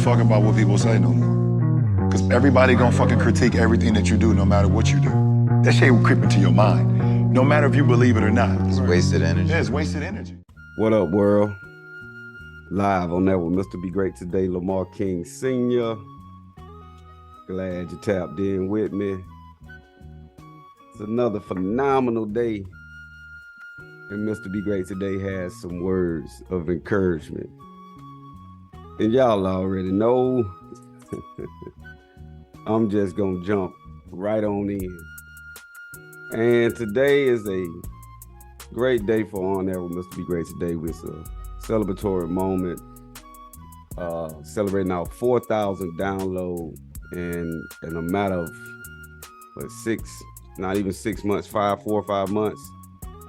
fuck about what people say no more. Because everybody gonna fucking critique everything that you do, no matter what you do. That shit will creep into your mind, no matter if you believe it or not. It's wasted energy. Yeah, it's wasted energy. What up, world? Live on that with Mr. Be Great today, Lamar King Sr. Glad you tapped in with me. It's another phenomenal day. And Mr. Be Great today has some words of encouragement. And y'all already know, I'm just gonna jump right on in. And today is a great day for On Air with Mr. Be Great today. It's a celebratory moment, celebrating our 4,000 download in a matter of not even 6 months, 4 or 5 months.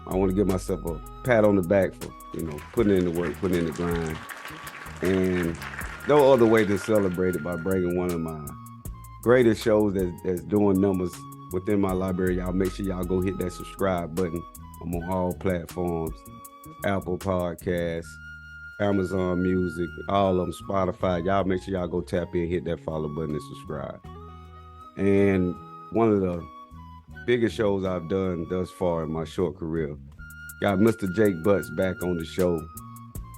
I want to give myself a pat on the back for, putting in the work, putting in the grind. And no other way to celebrate it by bringing one of my greatest shows that's doing numbers within my library. Y'all make sure y'all go hit that subscribe button. I'm on all platforms, Apple Podcasts, Amazon Music, all of them, Spotify. Y'all make sure y'all go tap in, hit that follow button and subscribe. And one of the biggest shows I've done thus far in my short career, got Mr. Jake Butts back on the show,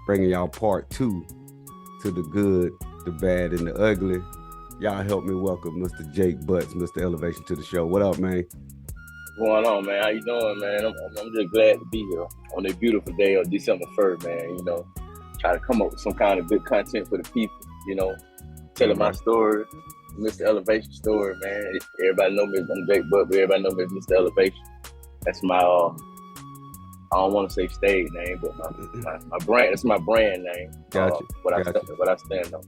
bringing y'all part 2 to the good, the bad, and the ugly. Y'all help me welcome Mr. Jake Butts, Mr. Elevation, to the show. What up, man? What's going on, man? How you doing, man? I'm just glad to be here on a beautiful day on December 1st, man. Try to come up with some kind of good content for the people, telling my story, Mr. Elevation story, man. Everybody know me as I'm Jake Butts, but everybody know me as Mr. Elevation. That's my, I don't want to say stage name, but my brand, it's my brand name. Gotcha. What I stand on.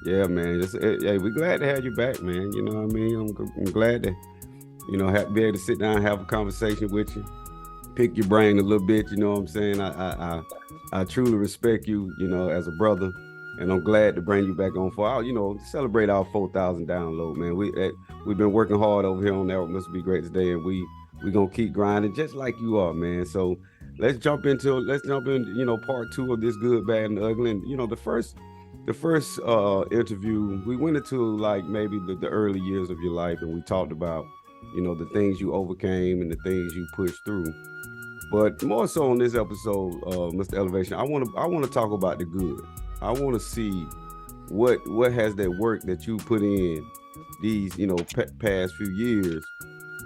Yeah, man. Hey, we're glad to have you back, man. You know what I mean? I'm glad to, be able to sit down and have a conversation with you, pick your brain a little bit. You know what I'm saying? I truly respect you, as a brother, and I'm glad to bring you back on for our, celebrate our 4,000 download, man. We've been working hard over here on that. It must be great today, and we're gonna keep grinding just like you are, man. So let's jump in, part 2 of this good, bad, and ugly. And the first interview, we went into like maybe the early years of your life, and we talked about the things you overcame and the things you pushed through. But more so on this episode, Mr. Elevation, I want to talk about the good. I want to see what has that work that you put in these past few years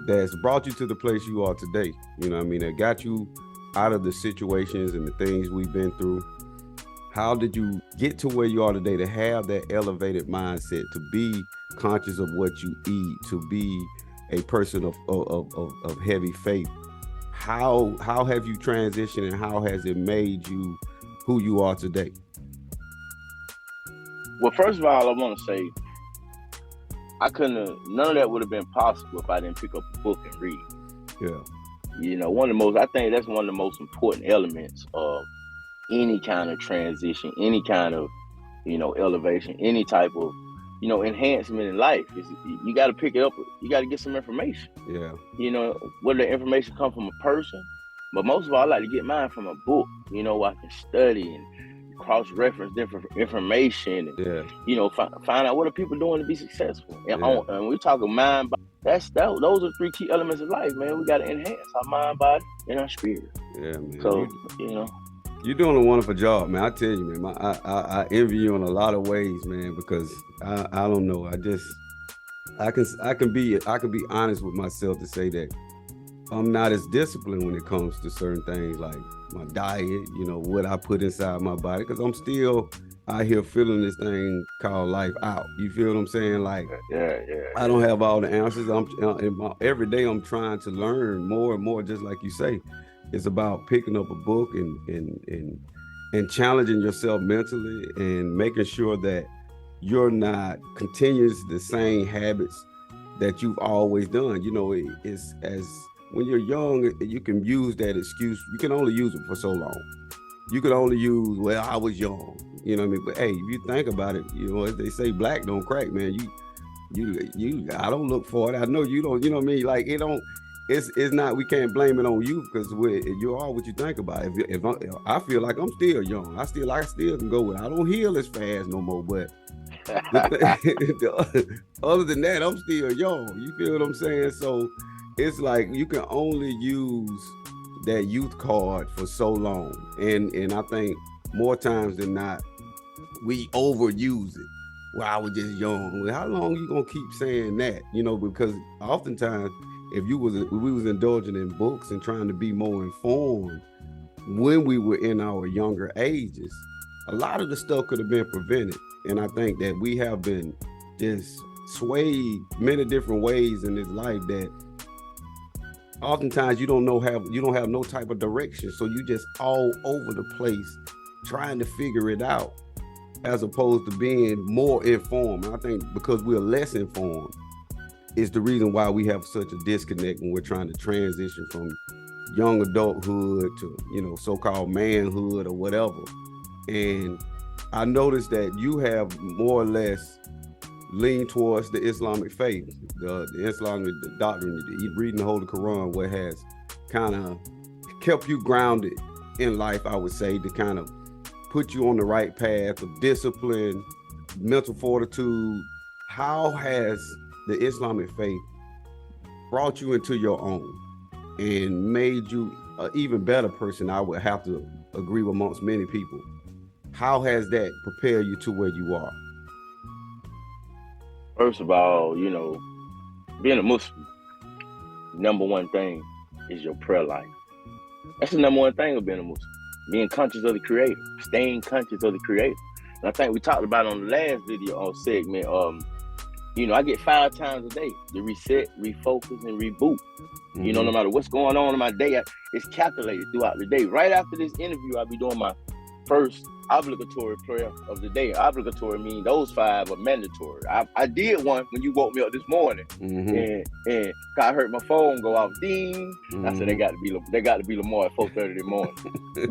that's brought you to the place you are today. That got you out of the situations and the things we've been through. How did you get to where you are today, to have that elevated mindset, to be conscious of what you eat, to be a person of heavy faith? How have you transitioned, and how has it made you who you are today? Well, first of all, I want to say none of that would have been possible if I didn't pick up a book and read. Yeah. I think that's one of the most important elements of any kind of transition, any kind of, elevation, any type of, enhancement in life. You got to pick it up. You got to get some information. Yeah. Whether the information come from a person, but most of all, I like to get mine from a book, where I can study and cross-reference different information and, find out what are people doing to be successful. And we're talking mind, body. Those are 3 key elements of life, man. We got to enhance our mind, body, and our spirit. Yeah, man. So, You're doing a wonderful job, man. I tell you, man, I envy you in a lot of ways, man, because I don't know. I can be honest with myself to say that I'm not as disciplined when it comes to certain things like my diet, what I put inside my body, because I'm still out here feeling this thing called life out. You feel what I'm saying? Like, yeah. I don't have all the answers. Every day I'm trying to learn more and more, just like you say. It's about picking up a book and challenging yourself mentally and making sure that you're not continuing the same habits that you've always done. It's as when you're young, you can use that excuse. You can only use it for so long. You can only use, well, I was young. You know what I mean? But hey, if you think about it, as they say, black don't crack, man. I don't look for it. I know you don't. You know what I mean? Like, it don't. it's not, we can't blame it on you because you are what you think about. I feel like I'm still young. I still can go with it. I don't heal as fast no more, but Other than that, I'm still young. You feel what I'm saying? So it's like you can only use that youth card for so long. And I think more times than not, we overuse it. Well, I was just young. Well, how long you gonna keep saying that? You know, because oftentimes if we was indulging in books and trying to be more informed when we were in our younger ages, a lot of the stuff could have been prevented. And I think that we have been just swayed many different ways in this life that oftentimes you don't have no type of direction. So you just all over the place trying to figure it out as opposed to being more informed. And I think because we're less informed is the reason why we have such a disconnect when we're trying to transition from young adulthood to, you know, so-called manhood or whatever. And I noticed that you have more or less leaned towards the Islamic faith, the Islamic doctrine, reading the Holy Quran, what has kind of kept you grounded in life, I would say, to kind of put you on the right path of discipline, mental fortitude. How has the Islamic faith brought you into your own and made you an even better person? I would have to agree with amongst many people. How has that prepared you to where you are? First of all, you know, being a Muslim, number one thing is your prayer life. That's the number one thing of being a Muslim. Being conscious of the Creator, staying conscious of the Creator. And I think we talked about on the last video on segment, you know, I get 5 times a day to reset, refocus, and reboot. Mm-hmm. You know, no matter what's going on in my day, it's calculated throughout the day. Right after this interview, I'll be doing my first obligatory prayer of the day. Obligatory means those 5 are mandatory. I did one when you woke me up this morning, and I heard my phone go off, ding. I said they got to be Lamar at 4:30 in the morning.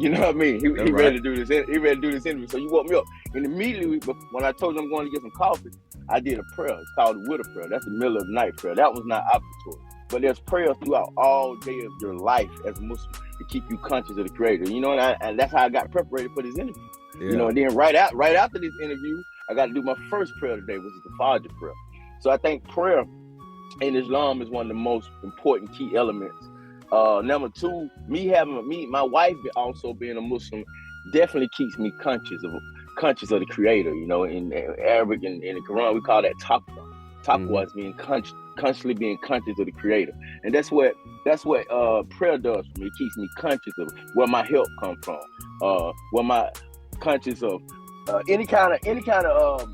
You know what I mean? He ready to do this. He ready to do this interview. So you woke me up, and immediately when I told you I'm going to get some coffee, I did a prayer. It's called the Widow prayer. That's the middle of the night prayer. That was not obligatory. But there's prayer throughout all day of your life as a Muslim to keep you conscious of the Creator. You know, and that's how I got prepared for this interview. Yeah. You know, and then right after this interview, I got to do my first prayer today, which is the Fajr prayer. So I think prayer in Islam is one of the most important key elements. Number 2, my wife also being a Muslim definitely keeps me conscious of the Creator. You know, in Arabic and in the Quran, we call that taqwa. Taqwa is being constantly being conscious of the Creator, and that's what prayer does for me. It keeps me conscious of where my help comes from, where my conscious of any kind of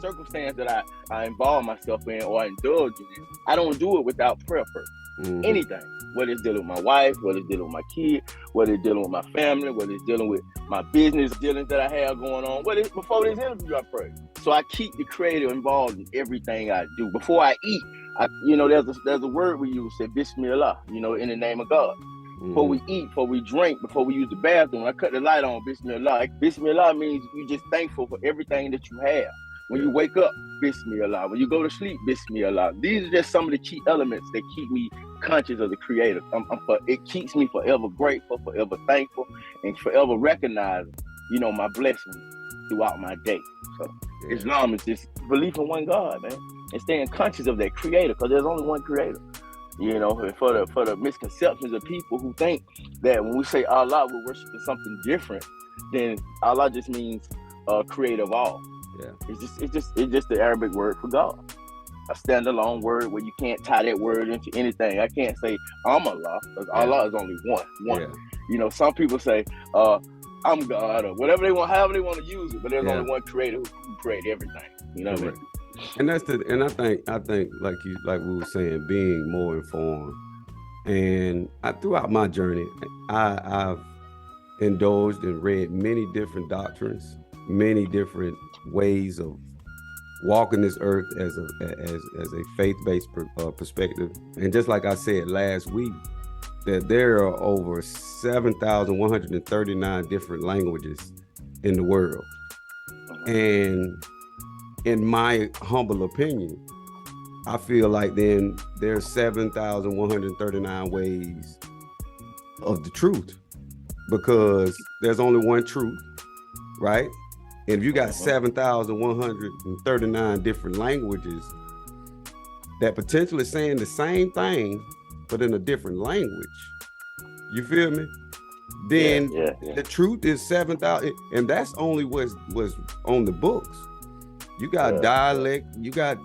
circumstance that I involve myself in or indulge in. I don't do it without prayer first. Mm-hmm. Anything, whether it's dealing with my wife, whether it's dealing with my kid, whether it's dealing with my family, whether it's dealing with my business dealings that I have going on, before this interview, I pray. So I keep the Creator involved in everything I do. Before I eat, there's a word we use, say Bismillah, you know, in the name of God. Mm-hmm. Before we eat, before we drink, before we use the bathroom, I cut the light on, Bismillah. Bismillah means you're just thankful for everything that you have. When you wake up, Bismillah. When you go to sleep, Bismillah. These are just some of the key elements that keep me conscious of the Creator. It keeps me forever grateful, forever thankful, and forever recognizing, you know, my blessings throughout my day. So Islam is just belief in one God, man, and staying conscious of that Creator, because there's only one Creator. You know, for the misconceptions of people who think that when we say Allah, we're worshiping something different, then Allah just means creator of all. Yeah, it's just the Arabic word for God, a standalone word where you can't tie that word into anything. I can't say I'm Allah, because Allah is only one. Yeah. You know, some people say I'm God or whatever however they want to use it, but there's only one Creator who created everything. You know what I mean? And I think like we were saying, being more informed. And throughout my journey, I've indulged and read many different doctrines, many different ways of walking this earth as a faith-based perspective. And just like I said last week, that there are over 7,139 different languages in the world. And in my humble opinion, I feel like then there's 7,139 ways of the truth, because there's only one truth, right? And if you got 7,139 different languages that potentially saying the same thing, but in a different language, you feel me? Then the truth is 7,000, and that's only was on the books. You got dialect, you got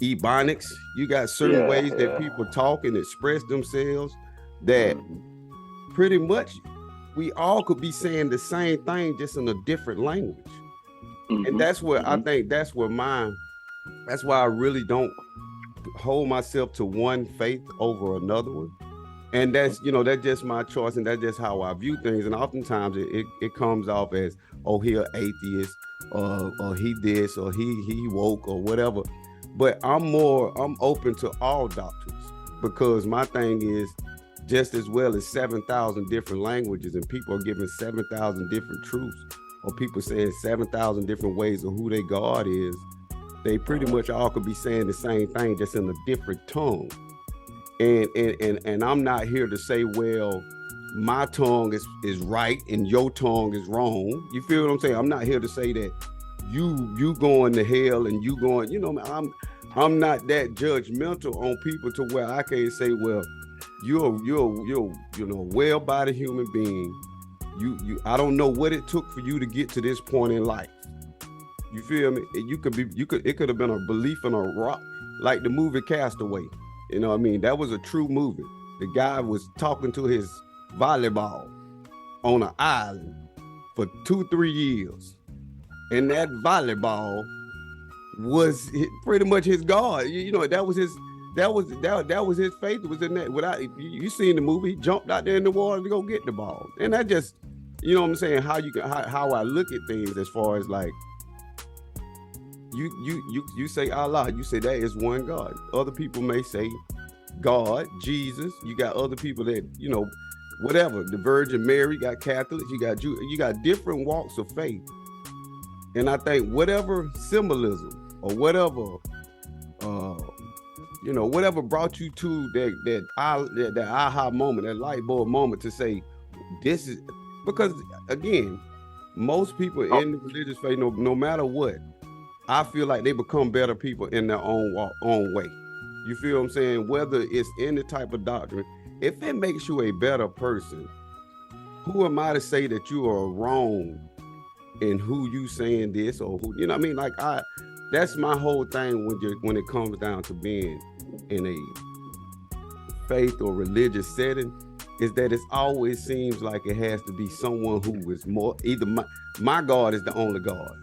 ebonics, you got certain ways that people talk and express themselves that pretty much we all could be saying the same thing just in a different language. And that's where I think that's why I really don't hold myself to one faith over another one. And that's, that's just my choice, and that's just how I view things. And oftentimes it comes off as, oh, he an atheist, or he this, or he woke, or whatever. But I'm open to all doctrines, because my thing is, just as well as 7,000 different languages, and people are giving 7,000 different truths, or people saying 7,000 different ways of who their God is, they pretty much all could be saying the same thing, just in a different tongue. And I'm not here to say, well, my tongue is right and your tongue is wrong. You feel what I'm saying? I'm not here to say that you going to hell and you going, I'm not that judgmental on people to where I can't say, well, you're well-bodied human being. I don't know what it took for you to get to this point in life. You feel me? It could have been a belief in a rock, like the movie Castaway. You know what I mean? That was a true movie. The guy was talking to his volleyball on an island for 2-3 years. And that volleyball was pretty much his God. That was his faith. It was in that. Without you seen the movie, he jumped out there in the water to go get the ball. And that just, what I'm saying, how I look at things, as far as like, you say Allah, you say that is one God. Other people may say God, Jesus. You got other people that, whatever, the Virgin Mary, got Catholics, you got different walks of faith. And I think whatever symbolism or whatever whatever brought you to that aha moment, that light bulb moment, to say this is, because again, most people in the religious faith, no matter what, I feel like they become better people in their own way. You feel what I'm saying? Whether it's any type of doctrine, if it makes you a better person, who am I to say that you are wrong in who you saying this, or who, what I mean? Like, that's my whole thing when it comes down to being in a faith or religious setting, is that it always seems like it has to be someone who is more, either my God is the only God.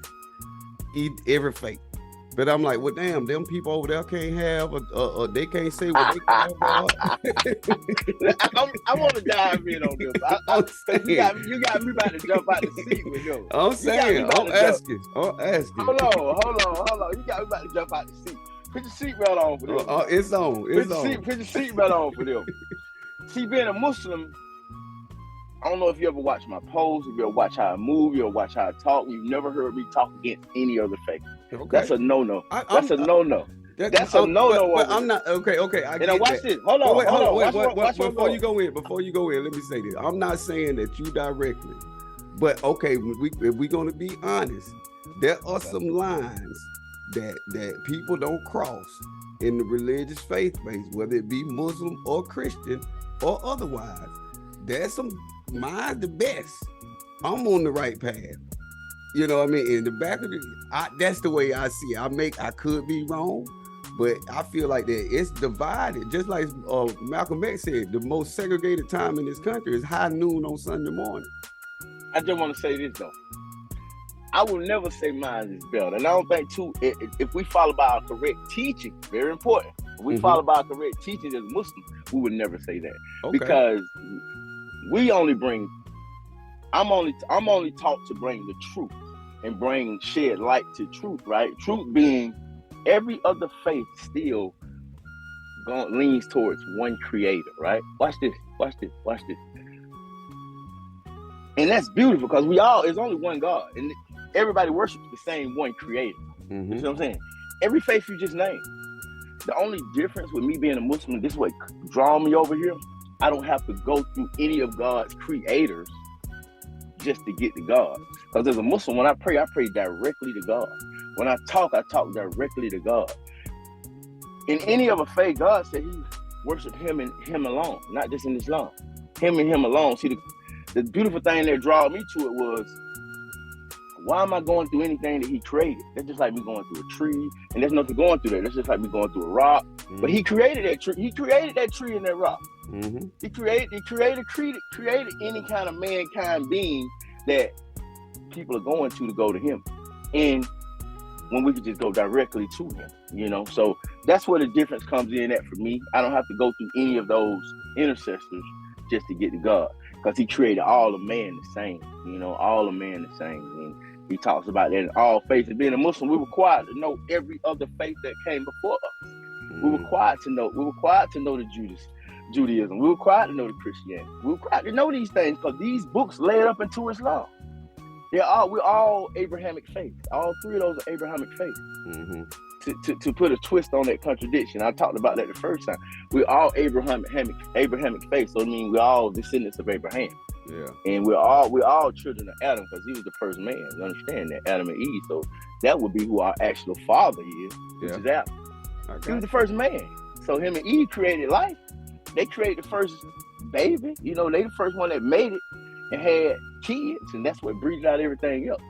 Every faith. But I'm like, well, damn, them people over there can't have they can't say what they can have. I want to dive in on this. You got me about to jump out the seat with you. I'm saying, I'm asking. Hold on. You got me about to jump out the seat. Put your seatbelt on for this. It's on. Put your seatbelt on for this. See, being a Muslim, I don't know if you ever watch my posts, if you ever watch how I move, you ever watch how I talk. You've never heard me talk against any other faith. Okay. That's a no-no. That's a no-no. That's a no-no. But I'm not okay. I get watch that. this. Hold on. Wait, before you go in, let me say this. I'm not saying that you directly, but okay, if we're gonna be honest, there are some lines that people don't cross in the religious faith base, whether it be Muslim or Christian or otherwise. There's some, mine's the best. I'm on the right path. You know what I mean? In the back of that's the way I see it. I could be wrong, but I feel like that it's divided. Just like Malcolm X said, the most segregated time in this country is high noon on Sunday morning. I just want to say this though. I will never say mine is better. And I don't think too, if we follow by our correct teaching, very important. If we follow by our correct teaching as Muslims, we would never say that. Okay. Because we only bring, I'm only taught to bring the truth and shed light to truth, right? Truth being every other faith still leans towards one creator, right? Watch this. And that's beautiful because there's only one God and everybody worships the same one creator. You see what I'm saying? Every faith you just named. The only difference with me being a Muslim, this way, draw me over here, I don't have to go through any of God's creators just to get to God. Because as a Muslim, when I pray directly to God. When I talk directly to God. In any other faith, God said he worshiped him and him alone, not just in Islam. Him and him alone. See, the beautiful thing that drew me to it was, why am I going through anything that he created? That's just like me going through a tree, and there's nothing going through there. That's just like me going through a rock. Mm-hmm. But he created that tree. He created that tree and that rock. Mm-hmm. He created any kind of mankind being that people are going to go to him. And when we could just go directly to him, you know? So that's where the difference comes in at for me. I don't have to go through any of those intercessors just to get to God, because he created all of man the same, you know, all of man the same. And he talks about that in all faiths. And being a Muslim, we're required to know every other faith that came before us. Mm-hmm. We're required to know the Judaism. We're required to know the Christianity. We're required to know these things because these books led up into Islam. We're all Abrahamic faith. All three of those are Abrahamic faith. Mm-hmm. To put a twist on that contradiction, I talked about that the first time. We're all Abrahamic faith. So I mean, we're all descendants of Abraham. Yeah. And we're all children of Adam, because he was the first man. You understand that? Adam and Eve. So that would be who our actual father is, which is Adam. He was the first man. So him and Eve created life. They created the first baby. You know, they the first one that made it and had kids, and that's what breeded out everything else.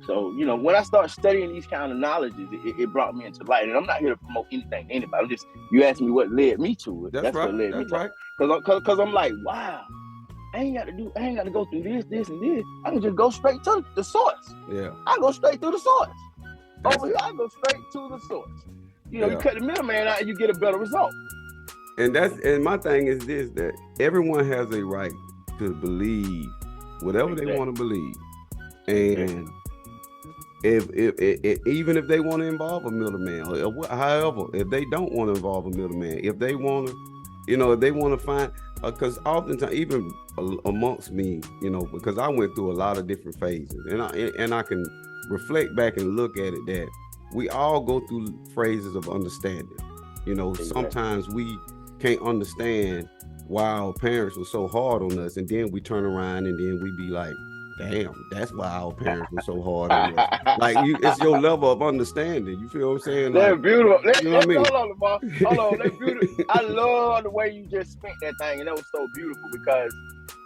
So, you know, when I start studying these kind of knowledges, it brought me into light. And I'm not here to promote anything to anybody. You asked me what led me to it. That's right. What led me to it. Because I'm like, wow, I ain't got to go through this, and this. I can just go straight to the source. Yeah. I go straight through the source. Over here, I go straight to the source. You know, you cut the middleman out and you get a better result. And my thing is this, that everyone has a right to believe whatever they want to believe. And if even if they want to involve a middleman, or however, if they don't want to involve a middleman, if they want to, you know, if they want to find, because oftentimes, even amongst me, you know, because I went through a lot of different phases, and I can reflect back and look at it that we all go through phases of understanding. You know, sometimes we can't understand why our parents were so hard on us, and then we turn around and then we be like, damn, that's why our parents were so hard on us. Like, it's your level of understanding. You feel what I'm saying? They're like, beautiful. You know what I mean? Hold on, they're beautiful. I love the way you just spent that thing, and that was so beautiful, because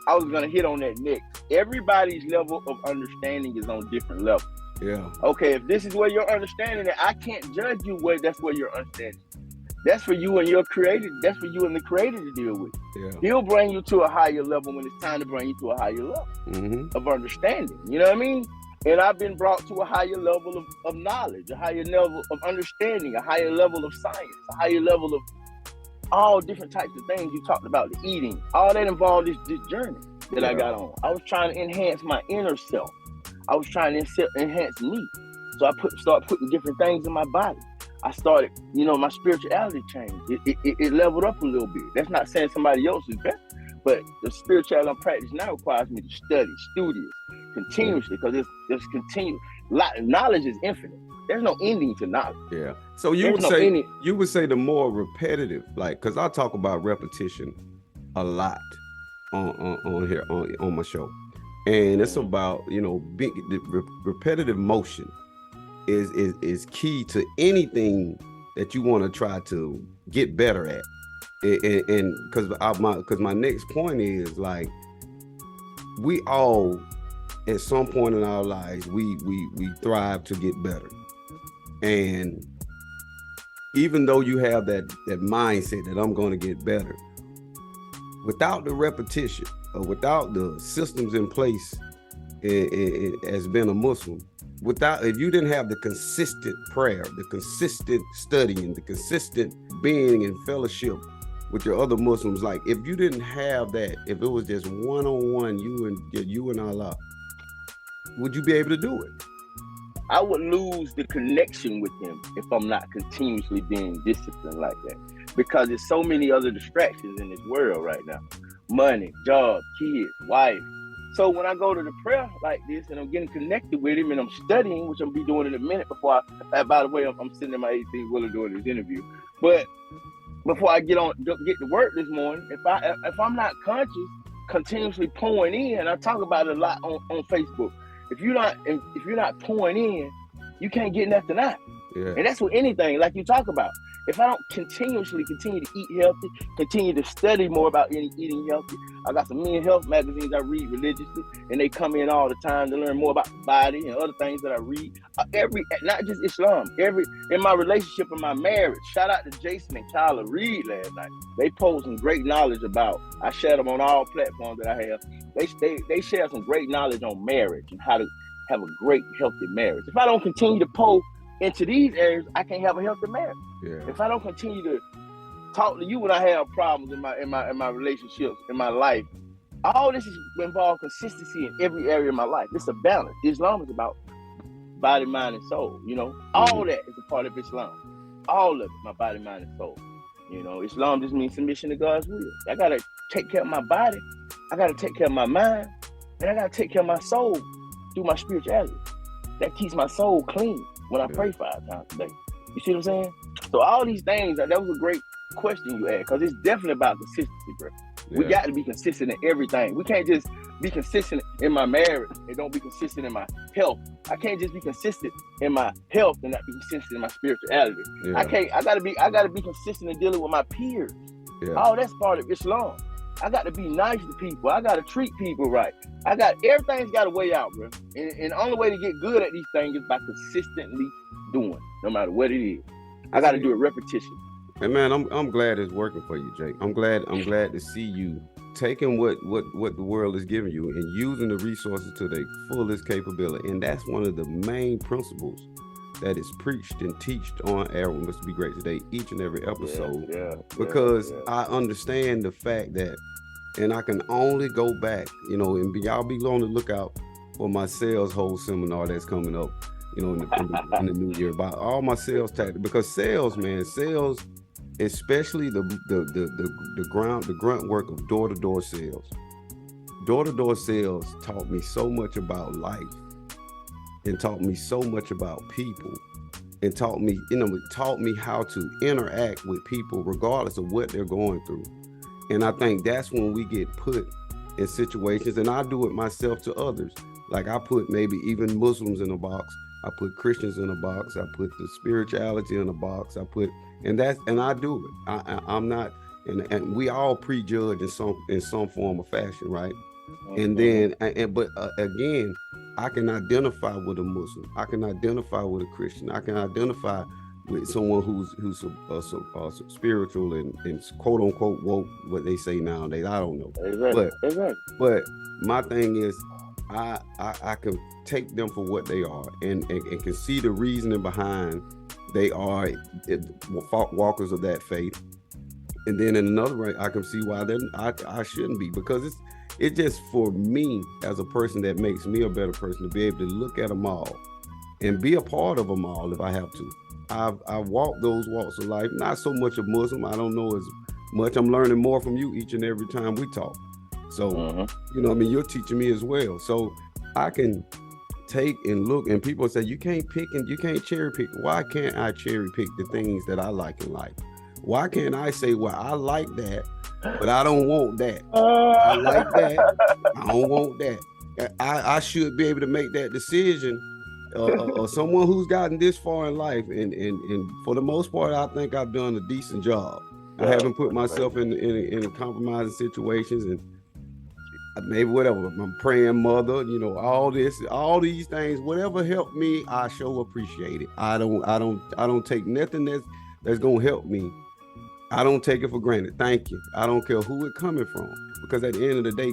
I was gonna hit on that next. Everybody's level of understanding is on different levels. Yeah. Okay, if this is where you're understanding it, I can't judge you that's where you're understanding. That's for you and your creator. That's for you and the creator to deal with. Yeah. He'll bring you to a higher level when it's time to bring you to a higher level of understanding. You know what I mean? And I've been brought to a higher level of knowledge, a higher level of understanding, a higher level of science, a higher level of all different types of things you talked about, the eating. All that involved this journey that I got on. I was trying to enhance my inner self. I was trying to enhance me. So I started putting different things in my body. I started, you know, my spirituality changed. It leveled up a little bit. That's not saying somebody else is better, but the spirituality I'm practicing now requires me to study, studious, continuously, because there's continuous. Knowledge is infinite. There's no ending to knowledge. Yeah. So you would say the more repetitive, like, because I talk about repetition a lot on here on my show, and it's about, you know, repetitive motion is key to anything that you want to try to get better at. And because my next point is, like, we all at some point in our lives we thrive to get better, and even though you have that mindset that I'm going to get better, without the repetition or without the systems in place, as being a Muslim, if you didn't have the consistent prayer, the consistent studying, the consistent being in fellowship with your other Muslims, like, if you didn't have that, if it was just one-on-one, you and Allah, would you be able to do it? I would lose the connection with him if I'm not continuously being disciplined like that, because there's so many other distractions in this world right now. Money, job, kids, wife. So when I go to the prayer like this and I'm getting connected with him and I'm studying, which I'll be doing in a minute by the way, I'm sitting in my 18-wheeler doing this interview. But before I get to work this morning, if I'm not conscious, continuously pouring in, I talk about it a lot on Facebook. if you're not pouring in, you can't get nothing out. Yeah. And that's with anything, like you talk about. If I don't continue to eat healthy, continue to study more about eating healthy, I got some men's health magazines I read religiously, and they come in all the time to learn more about the body and other things that I read. Not just Islam, in my relationship and my marriage. Shout out to Jason and Kyla Reed last night. They posed some great knowledge about. I share them on all platforms that I have. They share some great knowledge on marriage and how to have a great, healthy marriage. If I don't continue to pour into these areas, I can't have a healthy marriage. Yeah. If I don't continue to talk to you when I have problems in my relationships, in my life, all this is involved consistency in every area of my life. It's a balance. Islam is about body, mind, and soul. You know, all that is a part of Islam. All of it, my body, mind, and soul. You know, Islam just means submission to God's will. I gotta take care of my body. I gotta take care of my mind, and I gotta take care of my soul through my spirituality. That keeps my soul clean when I pray 5 times a day. You see what I'm saying? So all these things, that was a great question you asked, because it's definitely about consistency, bro. Yeah. We got to be consistent in everything. We can't just be consistent in my marriage and don't be consistent in my health. I can't just be consistent in my health and not be consistent in my spirituality. Yeah. I gotta be consistent in dealing with my peers. Yeah. All that's part of Islam. I got to be nice to people. I got to treat people right. Everything's got a way out, bro. And the only way to get good at these things is by consistently doing, no matter what it is. I got to do it repetition. And man, I'm glad it's working for you, Jake. I'm glad to see you taking what the world is giving you and using the resources to their fullest capability. And that's one of the main principles that is preached and teached on Air Must Be Great Today, each and every episode. Because I understand the fact that, and I can only go back, you know, and y'all be on the lookout for my sales whole seminar that's coming up, you know, in the new year, about all my sales tactics. Because sales, especially the grunt work of door-to-door sales. Door-to-door sales taught me so much about life, and taught me so much about people, and taught me how to interact with people regardless of what they're going through. And I think that's when we get put in situations, and I do it myself to others. Like I put maybe even Muslims in a box, I put Christians in a box, I put the spirituality in a box, and I do it. I'm not, and we all prejudge in some form or fashion, right? And then, but again, I can identify with a Muslim. I can identify with a Christian. I can identify with someone who's spiritual and quote unquote woke, what they say nowadays. I don't know. Exactly. But my thing is, I can take them for what they are and can see the reasoning behind they are walkers of that faith. And then in another way, I can see why I shouldn't be, because it's just for me as a person that makes me a better person to be able to look at them all and be a part of them all if I have to. I walk those walks of life, not so much a Muslim. I don't know as much. I'm learning more from you each and every time we talk. So, you know, I mean, you're teaching me as well. So I can take and look, and people say, you can't pick and you can't cherry pick. Why can't I cherry pick the things that I like in life? Why can't I say, well, I like that, but I don't want that. I like that, I don't want that. I should be able to make that decision. Or someone who's gotten this far in life, and for the most part, I think I've done a decent job. I haven't put myself in compromising situations, and maybe whatever. I'm praying mother, you know, all these things, whatever helped me, I sure appreciate it. I don't take nothing that's gonna help me. I don't take it for granted. Thank you. I don't care who it coming from, because at the end of the day,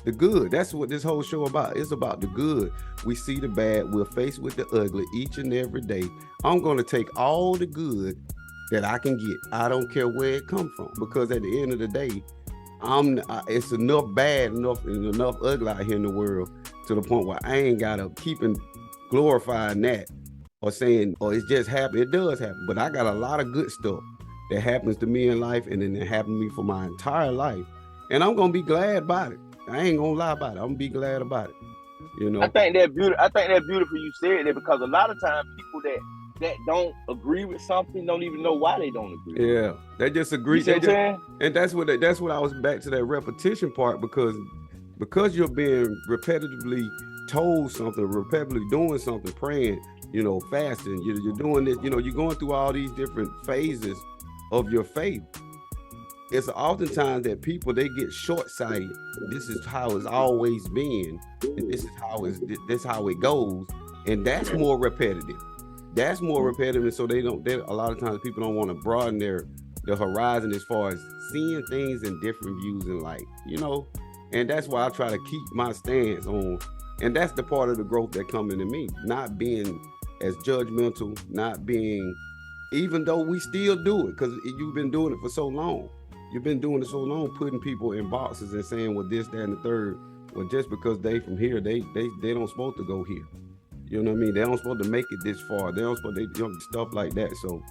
the good, that's what this whole show about. It's about the good. We see the bad, we're faced with the ugly each and every day. I'm going to take all the good that I can get. I don't care where it comes from, because at the end of the day, it's enough bad enough and enough ugly out here in the world to the point where I ain't got to keep glorifying that or saying, oh, it's just happened. It does happen, but I got a lot of good stuff that happens to me in life, and then it happened to me for my entire life, and I'm going to be glad about it. I ain't gonna lie about it. I'm gonna be glad about it. You know. I think that's beautiful you said that, because a lot of times people that don't agree with something don't even know why they don't agree. Yeah, they just agree. And that's what I was back to that repetition part, because you're being repetitively told something, repetitively doing something, praying, fasting, you're doing it, you're going through all these different phases of your faith. It's oftentimes that people, they get short-sighted. This is how it's always been, and this is how it goes, and that's more repetitive. That's more repetitive, and so a lot of times people don't want to broaden their horizon as far as seeing things in different views in life, and that's why I try to keep my stance on, and that's the part of the growth that comes into me, not being as judgmental, not being, even though we still do it, because you've been doing it for so long. You've been doing it so long, putting people in boxes and saying, well, this, that, and the third. Well, just because they from here, they don't supposed to go here. You know what I mean? They don't supposed to make it this far. They don't supposed to stuff like that. So,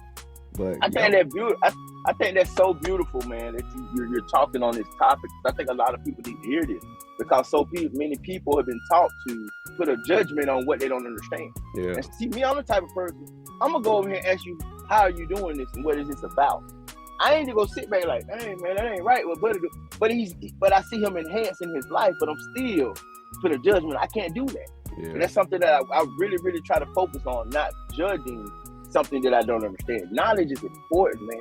but I think that's beautiful. I think that's so beautiful, man, that you're talking on this topic. I think a lot of people need to hear this because many people have been taught to put a judgment on what they don't understand. Yeah. And see, me, I'm the type of person, I'm gonna go over here and ask you, how are you doing this and what is this about? I ain't gonna sit back like, hey man, that ain't right. But I see him enhancing his life, but I'm still put a judgment. I can't do that. Yeah. And that's something that I really, really try to focus on, not judging something that I don't understand. Knowledge is important, man.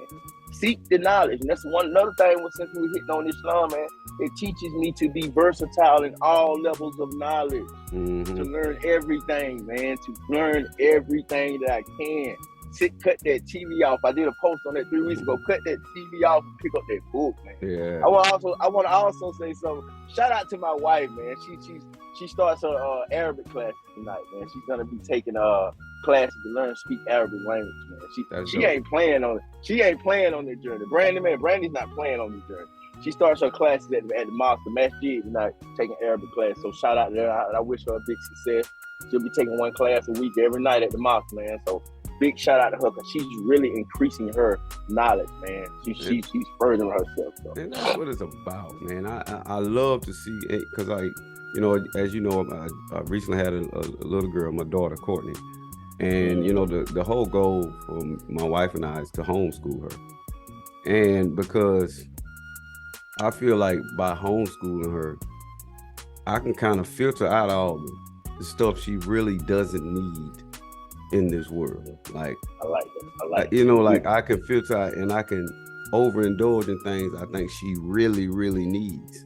Seek the knowledge. And that's another thing since we hitting on Islam, man. It teaches me to be versatile in all levels of knowledge, to learn everything, man, to learn everything that I can. Cut that TV off. I did a post on that 3 weeks ago. Cut that TV off and pick up that book, man. Yeah. I want to also say something. Shout out to my wife, man. She starts her Arabic class tonight, man. She's gonna be taking classes to learn to speak Arabic language, man. She ain't playing on it. She ain't playing on the journey. Brandy's not playing on the journey. She starts her classes at the mosque, the masjid tonight, taking Arabic class. So shout out to her. I wish her a big success. She'll be taking one class a week every night at the mosque, man. So big shout out to her because she's really increasing her knowledge, man. She's furthering herself. So. And that's what it's about, man. I love to see it because as you know, I recently had a little girl, my daughter Courtney, and the whole goal for my wife and I is to homeschool her, and because I feel like by homeschooling her, I can kind of filter out all the stuff she really doesn't need in this world. Like I like it. I can filter out and I can overindulge in things I think she really, really needs.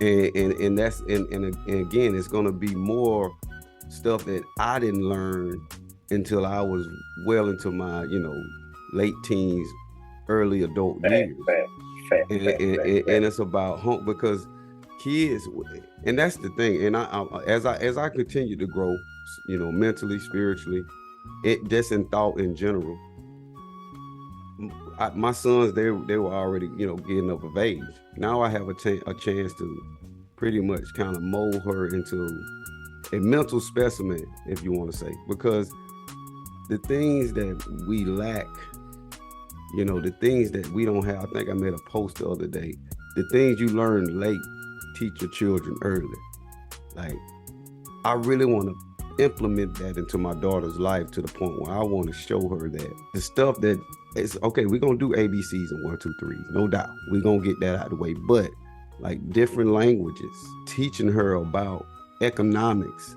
And that's and again, it's gonna be more stuff that I didn't learn until I was well into my, late teens, early adult years. And it's about home because kids, and that's the thing. And I as I continue to grow, mentally, spiritually, just in thought in general. My sons, they were already, getting up of age. Now I have a chance to pretty much kind of mold her into a mental specimen, if you want to say, because the things that we lack, the things that we don't have. I think I made a post the other day. The things you learn late, teach your children early. Like, I really want to implement that into my daughter's life to the point where I want to show her that the stuff that it's okay, we're gonna do ABCs and 1, 2, 3, no doubt. We're gonna get that out of the way. But like different languages, teaching her about economics,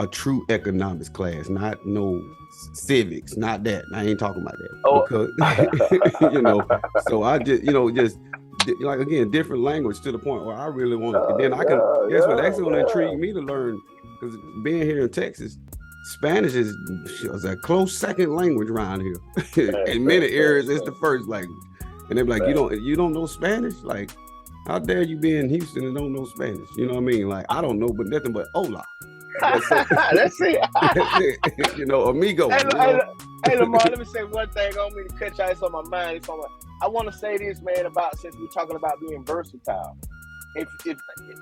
a true economics class, not no civics, not that. I ain't talking about that. Because so I just like again, different language to the point where I really want to. And then I can guess what? That's gonna intrigue me to learn, because being here in Texas, Spanish is a close second language around here. In many areas, it's the first language. And they're like, you don't know Spanish? Like, how dare you be in Houston and don't know Spanish? You know what I mean? Like, I don't know, but nothing but hola. That's it. Amigo. Hey, Lamar, let me say one thing. I don't mean to cut you. It's on my mind. I want to say this, man, since we're talking about being versatile. And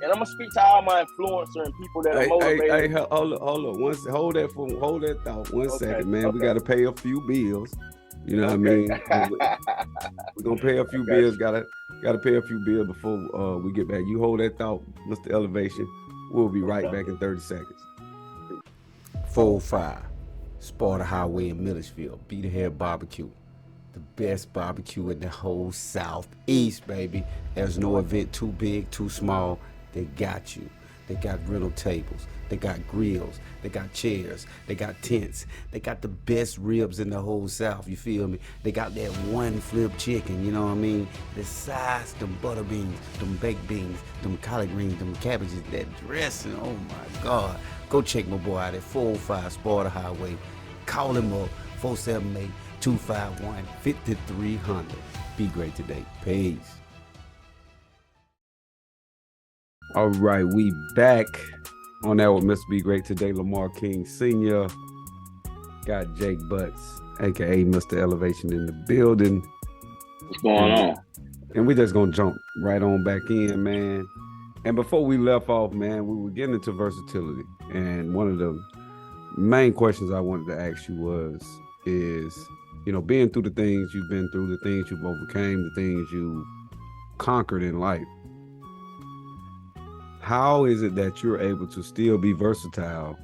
I'm gonna speak to all my influencers and people that are motivated. Hey, hold on. Hold that thought. One second, man. Okay. We got to pay a few bills. You know what I mean? We're gonna pay a few bills. Gotta pay a few bills before we get back. You hold that thought, Mr. Elevation. We'll be right back in 30 seconds. 405 Sparta Highway in Millersville. Be the Head Barbecue. The best barbecue in the whole Southeast, baby. There's no event too big, too small. They got you. They got rental tables. They got grills. They got chairs. They got tents. They got the best ribs in the whole South. You feel me? They got that one flip chicken. You know what I mean? The size, them butter beans, them baked beans, them collard greens, them cabbages, that dressing. Oh my God! Go check my boy out at 405 Sparta Highway. Call him up 478-251-5300. Be great today. Peace. All right, we back on that with Mr. Be Great today. Lamar King Sr. Got Jake Butts, aka Mr. Elevation, in the building. What's going on? And we're just gonna jump right on back in, man. And before we left off, man, we were getting into versatility. And one of the main questions I wanted to ask you is, you know, being through the things you've been through, the things you've overcame, the things you conquered in life, how is it that you're able to still be versatile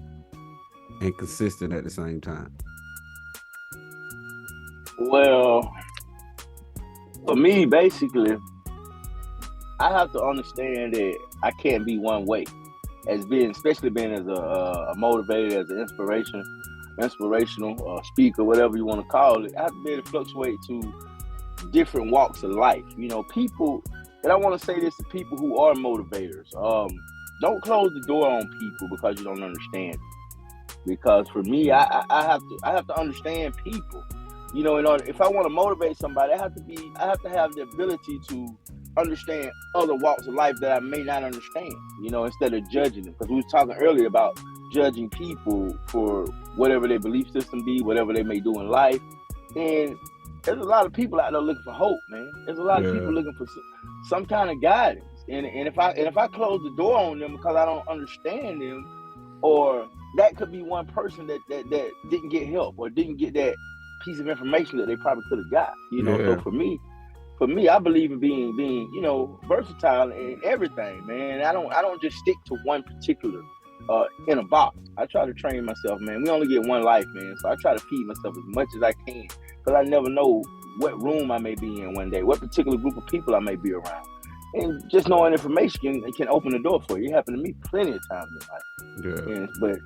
and consistent at the same time? Well, for me, basically, I have to understand that I can't be one way. Especially being as a motivator, as an inspirational speaker, whatever you want to call it, I have to be able to fluctuate to different walks of life. You know, people. And I want to say this to people who are motivators. Don't close the door on people because you don't understand. Because for me, I have to understand people. You know, if I want to motivate somebody, I have to have the ability to understand other walks of life that I may not understand. You know, instead of judging them. Because we was talking earlier about judging people for whatever their belief system be, whatever they may do in life, and there's a lot of people out there looking for hope, man. There's a lot of people looking for some kind of guidance. And if I close the door on them because I don't understand them, or that could be one person that didn't get help or didn't get that piece of information that they probably could have got. You know, so for me, I believe in being you know, versatile in everything, man. I don't just stick to one particular in a box. I try to train myself, man. We only get one life, man. So I try to feed myself as much as I can. Because I never know what room I may be in one day, what particular group of people I may be around. And just knowing information can open the door for you. It happened to me plenty of times in life. Yeah. But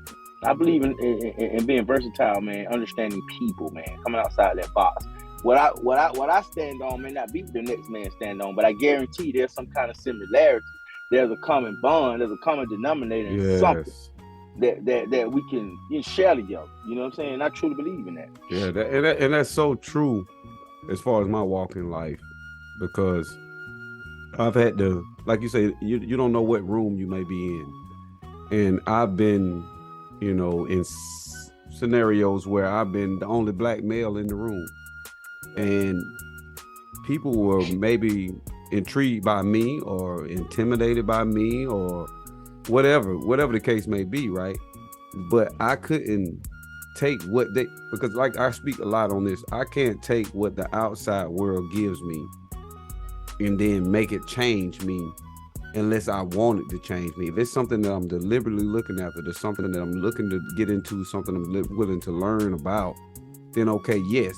I believe in being versatile, man, understanding people, man, coming outside that box. What I stand on may not be what the next man stand on, but I guarantee there's some kind of similarity. There's a common bond, there's a common denominator in something that we can share together. You know what I'm saying? I truly believe in that. Yeah, and that's so true as far as my walk in life, because I've had to, like you say, you don't know what room you may be in. And I've been, you know, in scenarios where I've been the only black male in the room. And people were maybe intrigued by me or intimidated by me or whatever the case may be, right? But I couldn't take because like I speak a lot on this, I can't take what the outside world gives me and then make it change me unless I want it to change me. If it's something that I'm deliberately looking after, there's something that I'm looking to get into, something I'm willing to learn about, then okay, yes.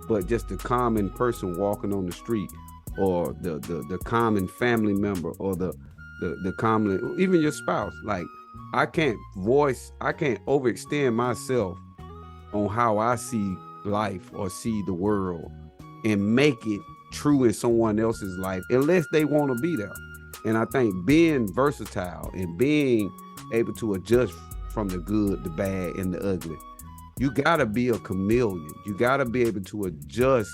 But just the common person walking on the street, or the common family member, or the common, even your spouse, like I can't overextend myself on how I see life or see the world and make it true in someone else's life unless they want to be there. And I think being versatile and being able to adjust from the good, the bad, and the ugly, you gotta be a chameleon. You gotta be able to adjust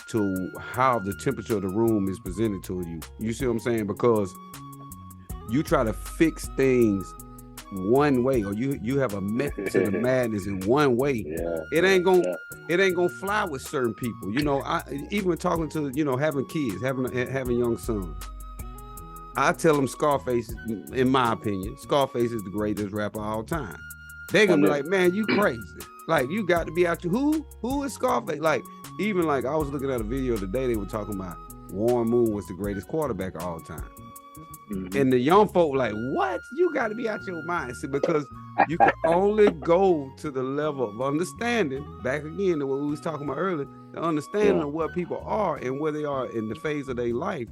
to how the temperature of the room is presented to you. You see what I'm saying? Because you try to fix things one way, or you have a method to the madness in one way. It ain't gonna fly with certain people. You know, I even talking to, you know, having kids, having young sons. I tell them Scarface, in my opinion, Scarface is the greatest rapper of all time. They gonna be like, man, you crazy. Like, you got to be out your, who is Scarface? Like, even like I was looking at a video today, they were talking about Warren Moon was the greatest quarterback of all time. Mm-hmm. And the young folk were like, what? You got to be out your mind. See, because you can only go to the level of understanding, back again to what we was talking about earlier, the understanding of what people are and where they are in the phase of their life,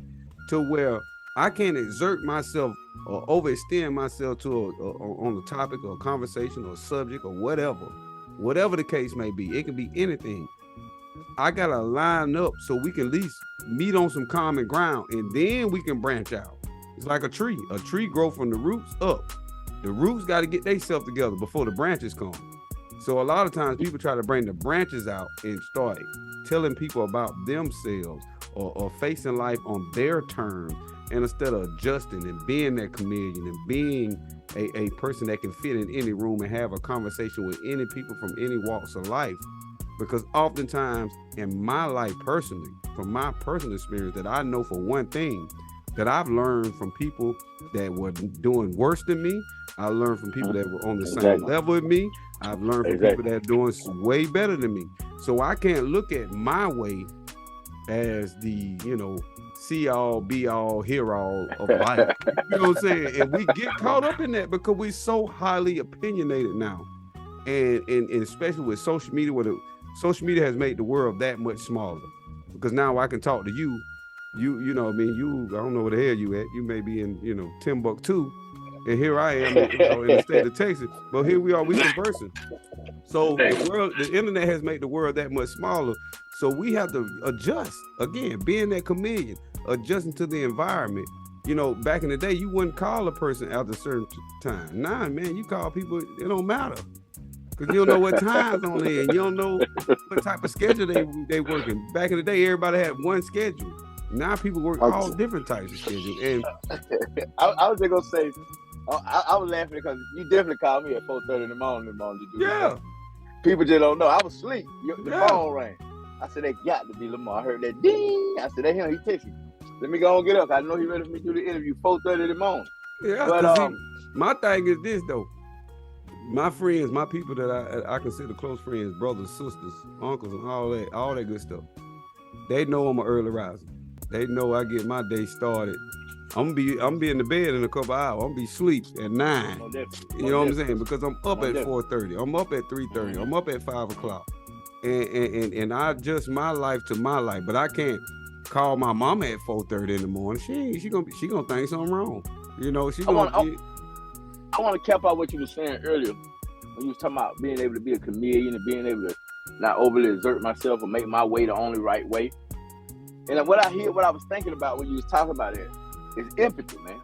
to where I can't exert myself or overextend myself to on a topic or a conversation or a subject or whatever the case may be. It can be anything. I gotta line up so we can at least meet on some common ground, and then we can branch out. It's like a tree. A tree grows from the roots up. The roots got to get themselves together before the branches come. So a lot of times people try to bring the branches out and start telling people about themselves or facing life on their terms, and instead of adjusting and being that chameleon and being a person that can fit in any room and have a conversation with any people from any walks of life. Because oftentimes in my life personally, from my personal experience, that I know for one thing, that I've learned from people that were doing worse than me. I learned from people that were on the same level as me. I've learned from people that are doing way better than me. So I can't look at my way as the, see all, be all, hear all of life. You know what I'm saying? And we get caught up in that because we're so highly opinionated now. And especially with social media, social media has made the world that much smaller. Because now I can talk to you. You know, I mean, I don't know where the hell you at. You may be in, Timbuktu, and here I am, in the state of Texas. But here we are, we conversing. So the internet has made the world that much smaller. So we have to adjust. Again, being that chameleon, adjusting to the environment. Back in the day, you wouldn't call a person after a certain time. Nah, man, you call people, it don't matter. Because you don't know what time's on there, and you don't know what type of schedule they working. Back in the day, everybody had one schedule. Now people work all different types of schedules. And I was just gonna say, I was laughing because you definitely called me at 4:30 in the morning to do that. People just don't know. I was asleep. The phone rang. I said, they got to be Lamar. I heard that ding. I said, that him. He texted me. Let me go and get up. I know he ready for me to do the interview 4:30 in the morning. Yeah, but my thing is this though. My friends, my people that I consider close friends, brothers, sisters, uncles, and all that good stuff. They know I'm an early riser. They know I get my day started. I'm gonna be in the bed in a couple hours. I'm gonna be asleep at 9. You know what I'm saying? Because I'm up at 4:30. I'm up at 3:30. I'm up at 5 o'clock. And I adjust my life to my life. But I can't call my mama at 4:30 in the morning. She gonna think something wrong. I want to cap out what you were saying earlier when you was talking about being able to be a chameleon and being able to not overly exert myself or make my way the only right way. And what I was thinking about when you was talking about it is empathy, man.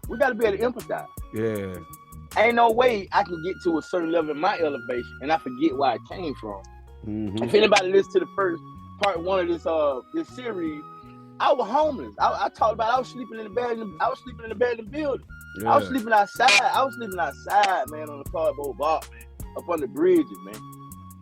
We got to be able to empathize. Yeah. Ain't no way I can get to a certain level in my elevation and I forget where I came from. Mm-hmm. If anybody listens to the first part 1 of this series, I was homeless. I talked about I was sleeping in the bed. I was sleeping in the bed in the building. Yeah. I was sleeping outside. Man, on the cardboard box, man, up on the bridges, man.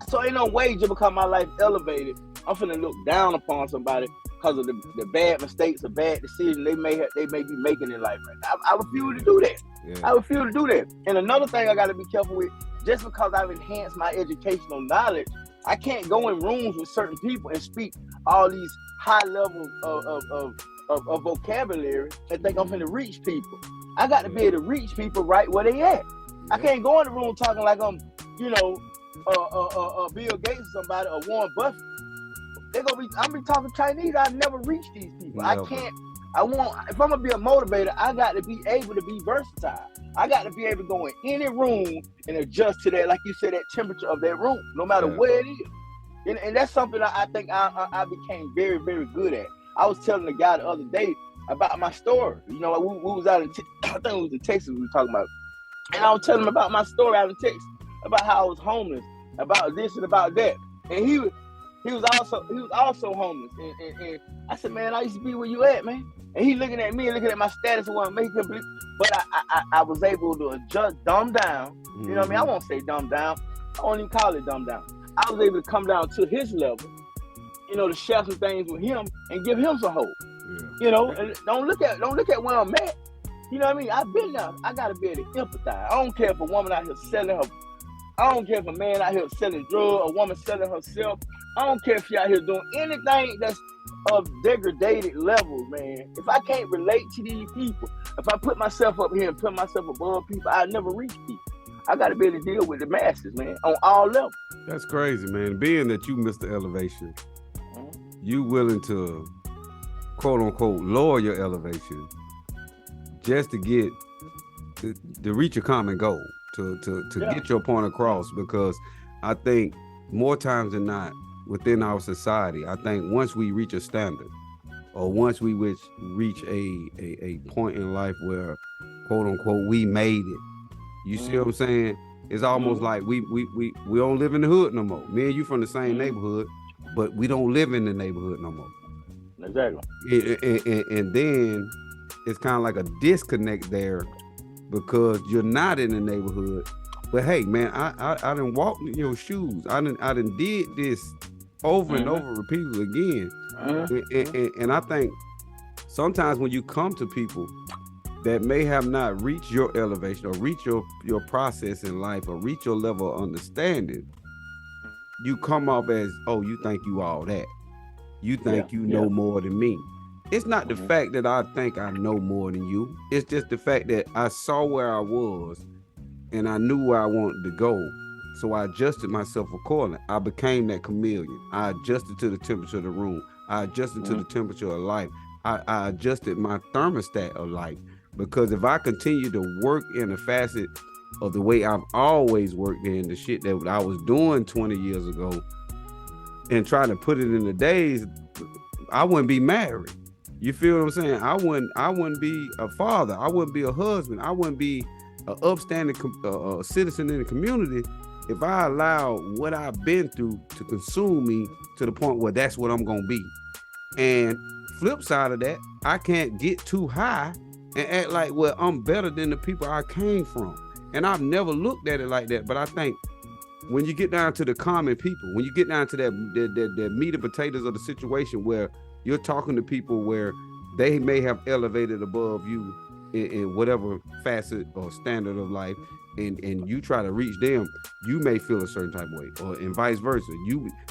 So ain't no way just because my life elevated, I'm finna look down upon somebody because of the bad mistakes or bad decisions they may be making in life right now. I refuse to do that. Yeah. I refuse to do that. And another thing I got to be careful with, just because I've enhanced my educational knowledge, I can't go in rooms with certain people and speak all these high levels of vocabulary and think I'm finna reach people. I got to be able to reach people right where they at. I can't go in the room talking like I'm, Bill Gates or somebody or Warren Buffett. I'm be talking Chinese. I never reach these people. Never. If I'm gonna be a motivator, I got to be able to be versatile. I got to be able to go in any room and adjust to that, like you said, that temperature of that room, no matter where it is. And that's something I think I became very, very good at. I was telling the guy the other day about my story. We was out in, I think it was in Texas we were talking about. And I was telling him about my story out in Texas, about how I was homeless, about this and about that. And he was also homeless. And I said, man, I used to be where you at, man. And he looking at me and looking at my status and what making believe. But I was able to adjust, dumb down. You know what I mean? I won't say dumb down. I won't even call it dumb down. I was able to come down to his level, to share some things with him and give him some hope. Yeah. And don't look at where I'm at. You know what I mean? I've been there. I gotta be able to empathize. I don't care if a woman out here selling her. I don't care if a man out here selling drugs, a woman selling herself. I don't care if she out here doing anything that's of degraded levels, man. If I can't relate to these people, if I put myself up here and put myself above people, I'll never reach people. I got to be able to deal with the masses, man, on all levels. That's crazy, man. Being that you Mr. Elevation, you willing to, quote unquote, lower your elevation just to get to reach a common goal, to get your point across. Because I think more times than not within our society, I think once we reach a standard, or once we reach a point in life where, quote unquote, we made it. You see what I'm saying? It's almost like we don't live in the hood no more. Me and you from the same neighborhood, but we don't live in the neighborhood no more. Exactly. And then it's kind of like a disconnect there, because you're not in the neighborhood. But hey, man, I done walked in your shoes. I done did this over and over repeatedly again. And I think sometimes when you come to people that may have not reached your elevation, or reach your process in life, or reach your level of understanding, you come off as, oh, you think you all that. You think you know more than me. It's not the fact that I think I know more than you. It's just the fact that I saw where I was and I knew where I wanted to go. So I adjusted myself accordingly. I became that chameleon. I adjusted to the temperature of the room. I adjusted to the temperature of life. I adjusted my thermostat of life. Because if I continue to work in a facet of the way I've always worked in, the shit that I was doing 20 years ago, and try to put it in the days, I wouldn't be married. You feel what I'm saying? I wouldn't be a father. I wouldn't be a husband. I wouldn't be an upstanding citizen in the community if I allow what I've been through to consume me to the point where that's what I'm gonna be. And flip side of that, I can't get too high and act like, well, I'm better than the people I came from. And I've never looked at it like that. But I think when you get down to the common people, when you get down to that meat and potatoes of the situation, where you're talking to people where they may have elevated above you in whatever facet or standard of life, and you try to reach them, you may feel a certain type of way, or and vice versa.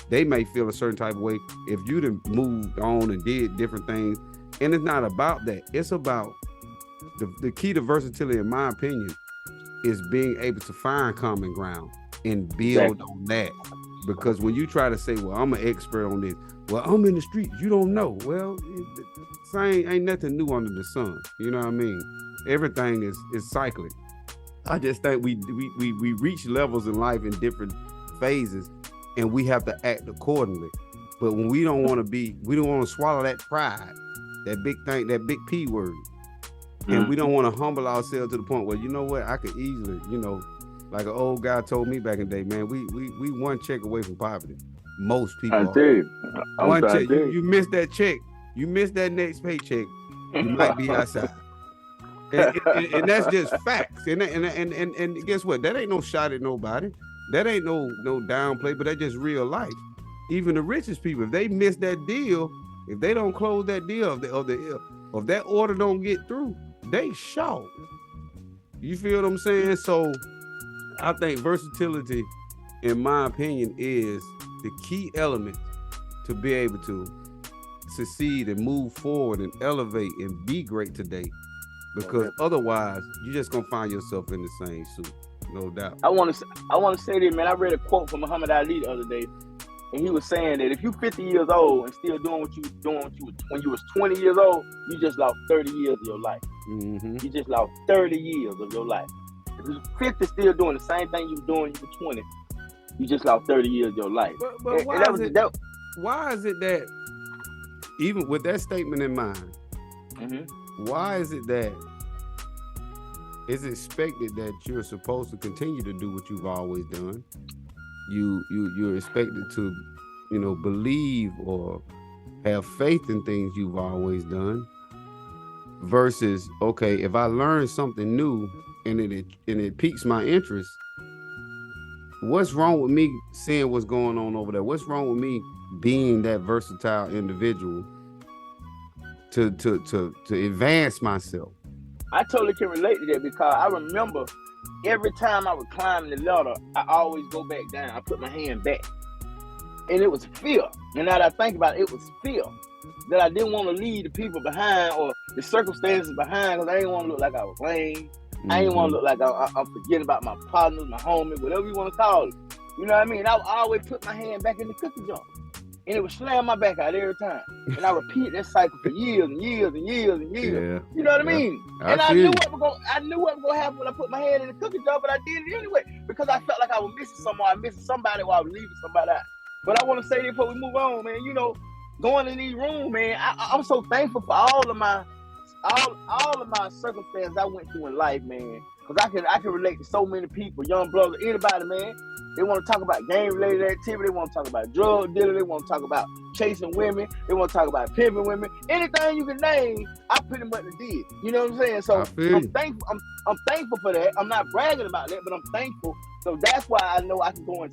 They may feel a certain type of way if you done moved on and did different things. And it's not about that. It's about the key to versatility, in my opinion, is being able to find common ground and build on that. Because when you try to say, well, I'm an expert on this, well, I'm in the streets, you don't know. Well, ain't nothing new under the sun. You know what I mean? Everything is cyclic. I just think we reach levels in life in different phases, and we have to act accordingly. But when we don't want to swallow that pride, that big thing, that big P word, and we don't want to humble ourselves to the point where, you know what, I could easily, like an old guy told me back in the day, man, we one check away from poverty. Most people I did. One check, you miss that check, you miss that next paycheck, you might be outside. And that's just facts. And guess what? That ain't no shot at nobody. That ain't no downplay, but that's just real life. Even the richest people, if they miss that deal, if they don't close that deal, if that order don't get through, they short. You feel what I'm saying? So I think versatility, in my opinion, is the key element to be able to succeed and move forward and elevate and be great today. Because otherwise, you're just gonna find yourself in the same suit, no doubt. I want to say this, man. I read a quote from Muhammad Ali the other day, and he was saying that if you're 50 years old and still doing what you was doing when you was 20 years old, you just lost 30 years of your life. Mm-hmm. You just lost 30 years of your life. If you're 50 still doing the same thing you were doing when you were 20, you just lost 30 years of your life. But why is it that, even with that statement in mind, why is it that it's expected that you're supposed to continue to do what you've always done? You're expected to, believe or have faith in things you've always done, versus, okay, if I learn something new and it piques my interest, what's wrong with me seeing what's going on over there? What's wrong with me being that versatile individual to advance myself? I totally can relate to that, because I remember every time I would climb the ladder, I always go back down. I put my hand back. And it was fear. And now that I think about it, it was fear that I didn't want to leave the people behind or the circumstances behind, because I didn't want to look like I was lame. I didn't want to look like I'm forgetting about my partners, my homies, whatever you want to call it. You know what I mean? I always put my hand back in the cookie jar. and it would slam my back out every time. And I repeated that cycle for years and years and years and years. Yeah. You know what I mean? And I feel knew what was gonna happen when I put my hand in the cookie jar, but I did it anyway because I felt like I was missing someone, I missing somebody while I was leaving somebody out. But I want to say this before we move on, man. You know, going in these rooms, man, I'm so thankful for all of my circumstances I went through in life, man. Because I can relate to so many people, young brothers, anybody, man. They want to talk about gang-related activity. They want to talk about drug dealing. They want to talk about chasing women. They want to talk about pimping women. Anything you can name, I pretty much did. You know what I'm saying? So I'm thankful. I'm thankful for that. I'm not bragging about that, but I'm thankful. So that's why I know I can go in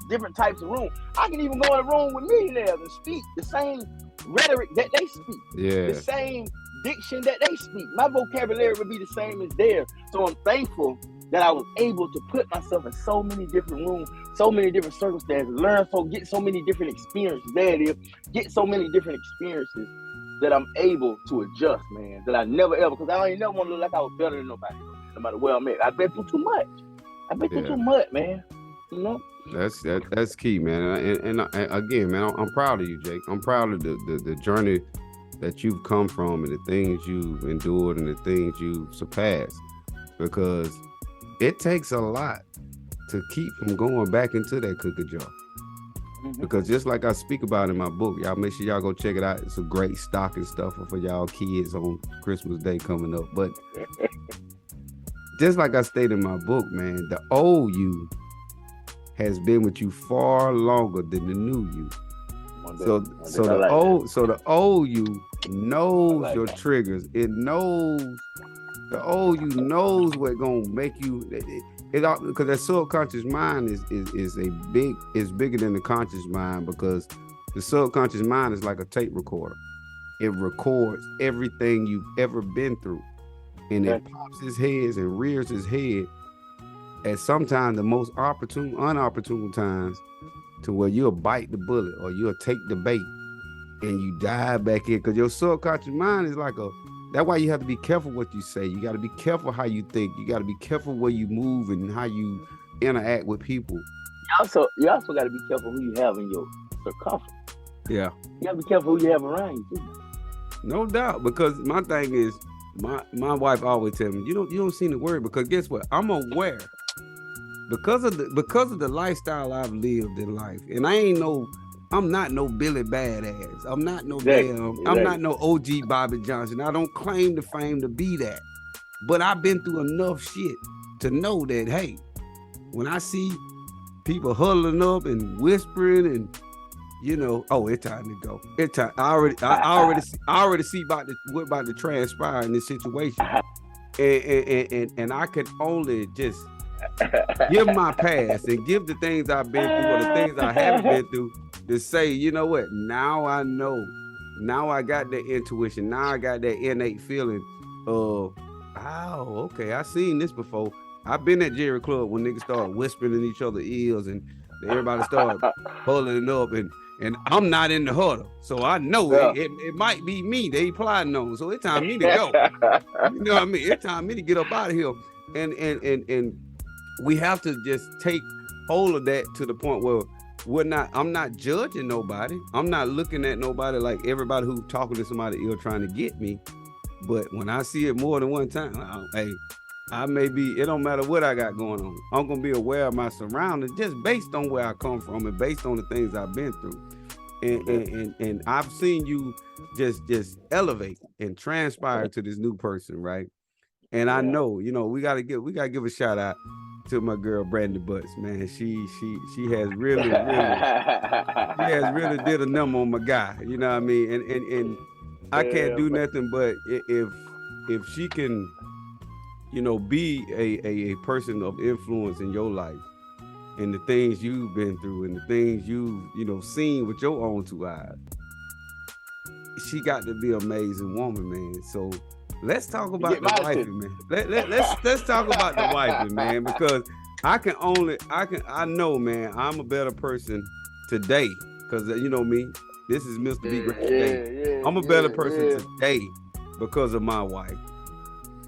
different types of rooms. I can even go in a room with millionaires and speak the same rhetoric that they speak. Yeah. The same diction that they speak. My vocabulary would be the same as theirs. So I'm thankful that I was able to put myself in so many different rooms, so many different circumstances, get so many different experiences. There it is. Get so many different experiences that I'm able to adjust, man. That I never ever, because I ain't never want to look like I was better than nobody, no matter where I'm at. I've been through too much. I've been through too much, man. You know? That's key, man. And again, man, I'm proud of you, Jake. I'm proud of the journey that you've come from and the things you've endured and the things you've surpassed, because it takes a lot to keep from going back into that cookie jar. Mm-hmm. Because just like I speak about in my book, y'all make sure y'all go check it out. It's a great stocking stuffer for y'all kids on Christmas Day coming up. But just like I stated in my book, man, the old you has been with you far longer than the new you. So the old you knows your triggers. It knows, the old you knows what gonna make you because that subconscious mind is bigger than the conscious mind, because the subconscious mind is like a tape recorder. It records everything you've ever been through, and it pops his head and rears his head at sometimes the most unopportune times, to where you'll bite the bullet or you'll take the bait and you dive back in, because your subconscious mind is like that's why you have to be careful what you say. You got to be careful how you think. You got to be careful where you move and how you interact with people. You also got to be careful who you have in your circumference. Yeah. You got to be careful who you have around you too. No doubt, because my thing is, my wife always tells me, you don't seem to worry, because guess what? I'm aware. Because of the lifestyle I've lived in life, and I'm not no Billy Badass. I'm not no I'm not no OG Bobby Johnson. I don't claim the fame to be that, but I've been through enough shit to know that, hey, when I see people huddling up and whispering and it's time to go. It's time. I already see what about to transpire in this situation, and I could only just give my past and give the things I've been through or the things I haven't been through to say, you know what? Now I know. Now I got that intuition. Now I got that innate feeling of, oh, okay, I seen this before. I've been at Jerry Club when niggas started whispering in each other's ears and everybody started huddling up, and I'm not in the huddle, so I know it might be me they plotting on. So it's time me to go. You know what I mean? It's time me to get up out of here, and we have to just take hold of that to the point where I'm not judging nobody. I'm not looking at nobody like everybody who's talking to somebody ill trying to get me. But when I see it more than one time, it don't matter what I got going on. I'm going to be aware of my surroundings just based on where I come from and based on the things I've been through. And I've seen you just elevate and transpire to this new person, right? And I know, we gotta give a shout out to my girl Brandy Butts, man. She has really did a number on my guy. You know what I mean? And I can't do nothing but if she can, be a person of influence in your life and the things you've been through and the things you've seen with your own two eyes. She got to be an amazing woman, man. So let's talk about the wifey, man. Let's talk about the wifey, man, because I know, man, I'm a better person today because you know me. This is Mr. B Great today. I'm a better person today because of my wife.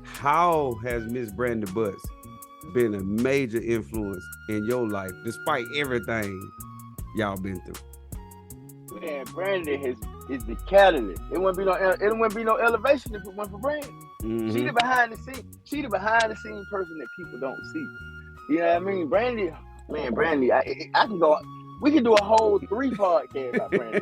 How has Miss Brandy Butts been a major influence in your life, despite everything y'all been through? Man, Brandy is the catalyst. It wouldn't be no elevation if it went for Brandy. Mhm. She the behind the scene. She the behind the scene person that people don't see. You know what I mean? Brandy, man, Brandy. I can go. We can do a whole 3 podcasts about Brandy.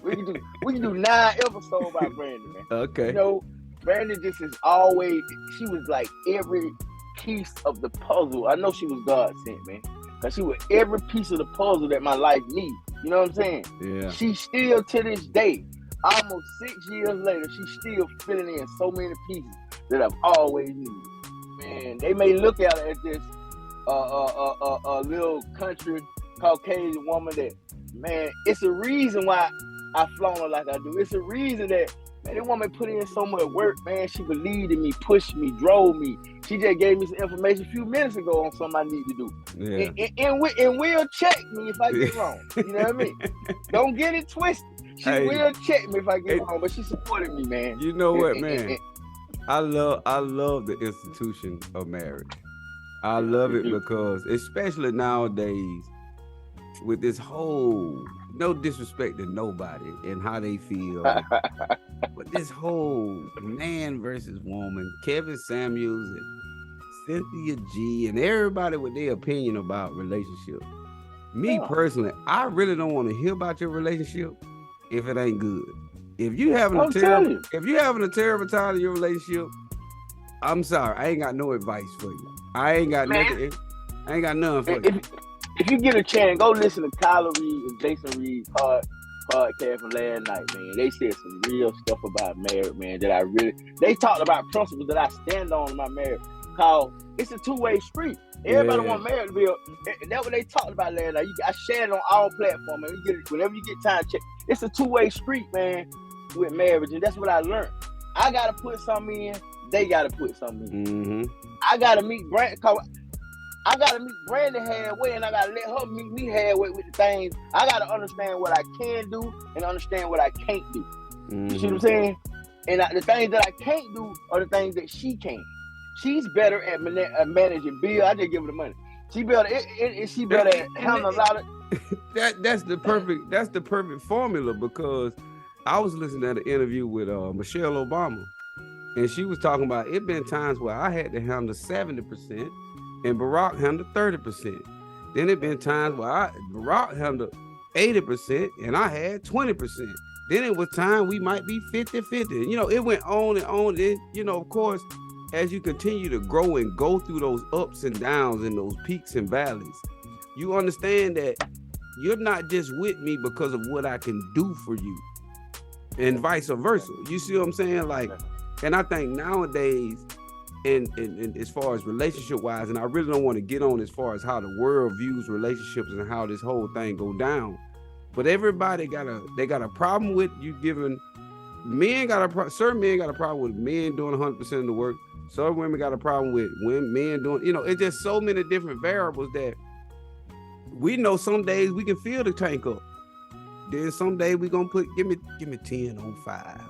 We can do 9 episodes about Brandy, man. Okay. You know, Brandy just is always. She was like every piece of the puzzle. I know she was God sent, man, because she was every piece of the puzzle that my life needs. You know what I'm saying? Yeah. She still to this day, almost 6 years later, she's still filling in so many pieces that I've always needed. Man, they may look at her as this little country Caucasian woman that, man, it's a reason why I flown her like I do. It's a reason that, man, that woman put in so much work, man. She believed in me, pushed me, drove me. She just gave me some information a few minutes ago on something I need to do. Yeah. And will check me if I get wrong. You know what I mean? Don't get it twisted. She will check me if I get wrong, but she supported me, man. You know what, man? I love the institution of marriage. I love it because, especially nowadays, with this whole, no disrespect to nobody and how they feel, but this whole man versus woman, Kevin Samuels and Cynthia G and everybody with their opinion about relationships. Me personally, I really don't want to hear about your relationship if it ain't good. If you having a terrible time in your relationship, I'm sorry, I ain't got no advice for you. I ain't got nothing. I ain't got nothing for you. If you get a chance, go listen to Kyler Reed and Jason Reed's podcast from last night, man. They said some real stuff about marriage, man, that they talked about principles that I stand on in my marriage. Called, it's a two-way street. Everybody want marriage to be that's what they talked about last night. I shared it on all platforms, man. Whenever you get time, check. It's a two-way street, man, with marriage, and that's what I learned. I gotta put something in. They gotta put something in. Mm-hmm. I gotta meet Brand. I gotta meet Brandy halfway, and I gotta let her meet me halfway with the things. I gotta understand what I can do and understand what I can't do. Mm-hmm. You see what I'm saying? And the things that I can't do are the things that she can. She's better at managing bills. I just give her the money. She better. She better at handling a lot of. That's the perfect formula, because I was listening to an interview with Michelle Obama, and she was talking about it been times where I had to handle 70%. And Barack handled 30%. Then it been times where Barack handled 80% and I had 20%. Then it was time we might be 50-50. You know, it went on and on. And, you know, of course, as you continue to grow and go through those ups and downs and those peaks and valleys, you understand that you're not just with me because of what I can do for you, and vice versa. You see what I'm saying? Like, and I think nowadays, and as far as relationship wise, and I really don't want to get on as far as how the world views relationships and how this whole thing go down, but everybody got a problem with you giving. Certain men got a problem with men doing 100% of the work. Some women got a problem with men doing, you know, it's just so many different variables that we know some days we can fill the tank up. Then some days we gonna give me 10 on 5.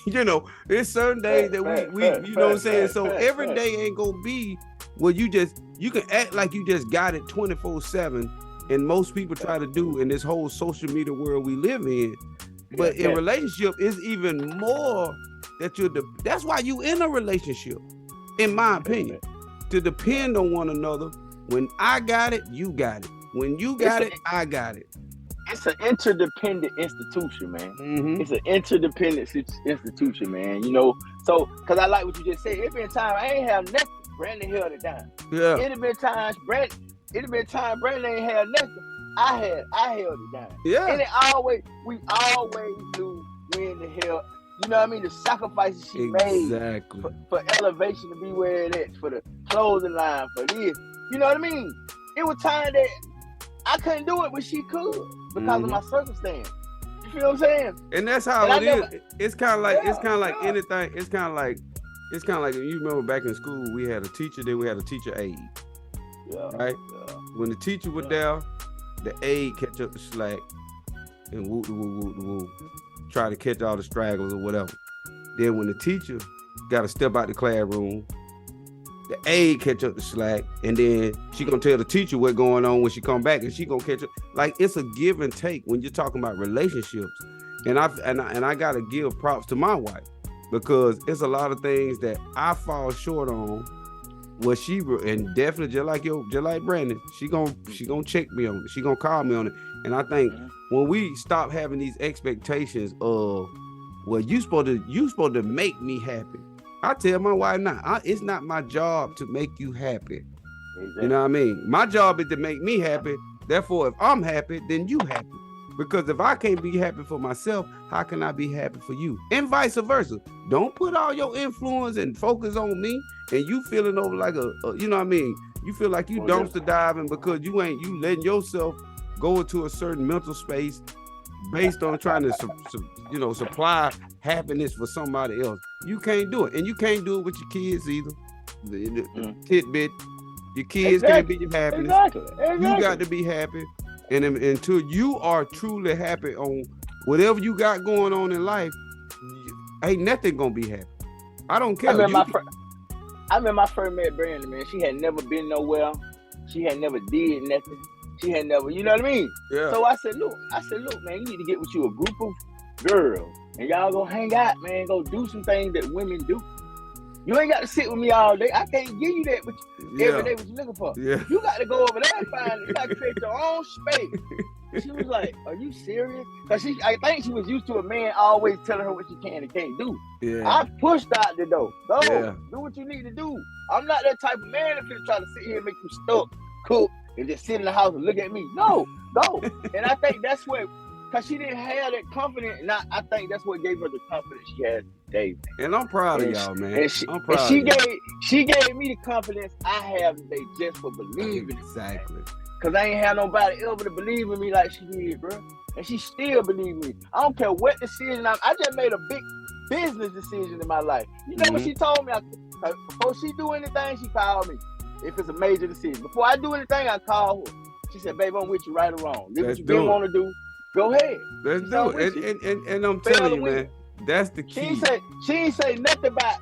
You know, there's certain days that we you know what I'm saying? So every day ain't gonna be where you can act like you just got it 24/7, and most people try to do in this whole social media world we live in. But in relationship, it's even more that that's why you in a relationship, in my opinion, to depend on one another. When I got it, you got it. When you got it, I got it. It's an interdependent institution, man. Mm-hmm. It's an interdependent institution, man. You know, so because I like what you just said. It been time I ain't have nothing. Brandon held it down. Yeah. It had been times Brandon ain't had nothing. I held it down. Yeah. And we always knew when the hell. You know what I mean? The sacrifices she made for elevation to be where it is, for the clothing line, for this. You know what I mean? It was time that I couldn't do it, but she could because of my circumstance. You feel what I'm saying? And that's how it is. It's kind of like anything. It's kind of like you remember back in school we had a teacher, then we had a teacher aide. Yeah. Right? Yeah. When the teacher was there, the aide catch up the slack and woo try to catch all the stragglers or whatever. Then when the teacher got to step out the classroom, The aide catch up the slack, and then she gonna tell the teacher what's going on when she come back, and she gonna catch up. Like, it's a give and take when you're talking about relationships. And I gotta give props to my wife, because it's a lot of things that I fall short on. What she, and definitely just like Brandon, she gonna check me on it. She gonna call me on it. And I think when we stop having these expectations of, well, you supposed to make me happy. I tell my wife now, it's not my job to make you happy. Exactly. You know what I mean? My job is to make me happy. Therefore, if I'm happy, then you happy. Because if I can't be happy for myself, how can I be happy for you? And vice versa. Don't put all your influence and focus on me, and you feeling over like a you know what I mean? You feel like you dumpster diving because you letting yourself go into a certain mental space based on trying to supply happiness for somebody else. You can't do it. And you can't do it with your kids either. The tidbit. Your kids can't be your happiness. Exactly. You got to be happy. And until you are truly happy on whatever you got going on in life, ain't nothing gonna be happy. I don't care. I remember my first met Brandon, man. She had never been nowhere. She had never did nothing. She had never, you know what I mean? Yeah. So I said, look, man, you need to get with you a group of girls, and y'all go hang out, man. Go do some things that women do. You ain't got to sit with me all day. I can't give you that every day what you looking for. Yeah. You got to go over there and find it. You got to create your own space. She was like, are you serious? Because I think she was used to a man always telling her what she can and can't do. Yeah. I pushed out the door. Go, do what you need to do. I'm not that type of man if you try to sit here and make you stuck, cook, and just sit in the house and look at me. No, go. And I think that's what, because she didn't have that confidence, and I think that's what gave her the confidence she has today. And I'm proud of y'all, man. I'm proud. She gave me the confidence I have today just for believing. Exactly. Because I ain't had nobody ever to believe in me like she did, bro. And she still believes me. I don't care what decision I just made a big business decision in my life. You know what she told me? Before she do anything, she called me. If it's a major decision. Before I do anything, I call her. She said, babe, I'm with you right or wrong. Do what you didn't want to do. Go ahead. Let's do it. And I'm telling you, man, that's the key. She ain't say nothing about,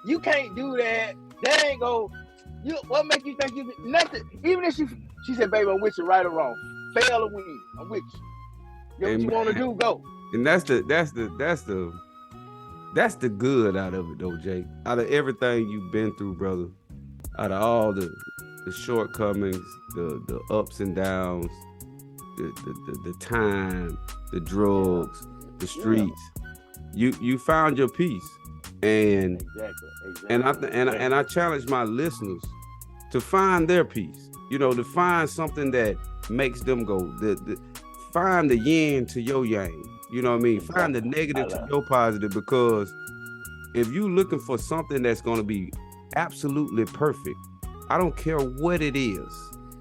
you can't do that. That ain't go. What make you think you can, nothing? Even if she said, baby, I'm with you right or wrong. Fail or win, I'm with you. What you want to do, go. And that's the good out of it though, Jake. Out of everything you've been through, brother. Out of all the shortcomings, the ups and downs, the time, the drugs, the streets, you found your peace. And exactly. And I challenge my listeners to find their peace. You know, to find something that makes them go. Find the yin to your yang. You know what I mean? Find the negative to your positive, because if you looking for something that's going to be absolutely perfect, I don't care what it is.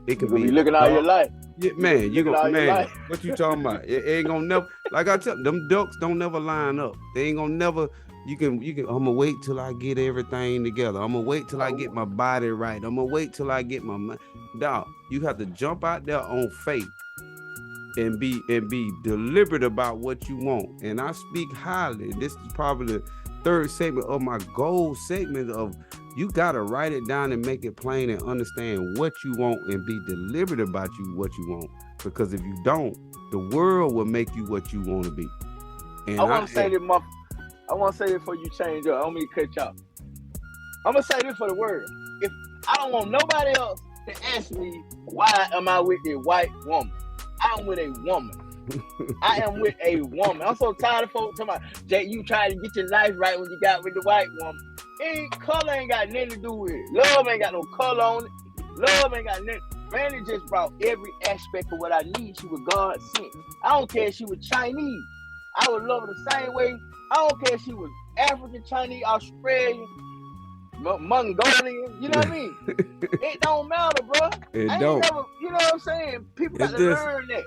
It can be looking all your life. Yeah, man, what you talking about? It ain't gonna never, like I tell them ducks don't never line up. They ain't gonna never, you can, I'm gonna wait till I get everything together. I'm gonna wait till I get my body right. I'm gonna wait till I get my mind. Dog, you have to jump out there on faith and be deliberate about what you want. And I speak highly. This is probably the third segment of my goal segment of, you gotta write it down and make it plain and understand what you want and be deliberate about what you want. Because if you don't, the world will make you what you want to be. And I want to say this before you change up. I don't mean to cut you off. I'm gonna say this for the world. If I don't want nobody else to ask me why am I with a white woman, I'm with a woman. I am with a woman. I'm so tired of folks talking about, Jay, you trying to get your life right when you got with the white woman. Color ain't got nothing to do with it. Love ain't got no color on it. Love ain't got nothing. Randy just brought every aspect of what I need. She was God sent. I don't care if she was Chinese. I would love her the same way. I don't care if she was African, Chinese, Australian, Mongolian. You know what I mean? It don't matter, bro. It don't. Never, you know what I'm saying? People got to learn that.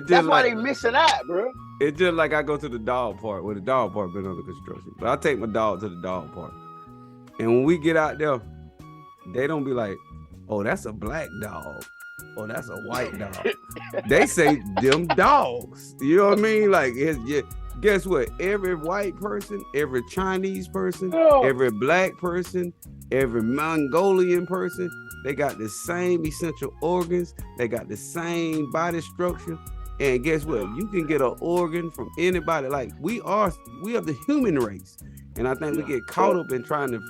That's why they missing out, bro. It's just like I go to the dog park. Well, the dog park been under construction, but I take my dog to the dog park. And when we get out there, they don't be like, oh, that's a black dog. Oh, that's a white dog. They say them dogs. You know what I mean? Like, guess what? Every white person, every Chinese person, every black person, every Mongolian person. They got the same essential organs. They got the same body structure. And guess what? You can get an organ from anybody. Like we are the human race. And I think we get caught up in trying to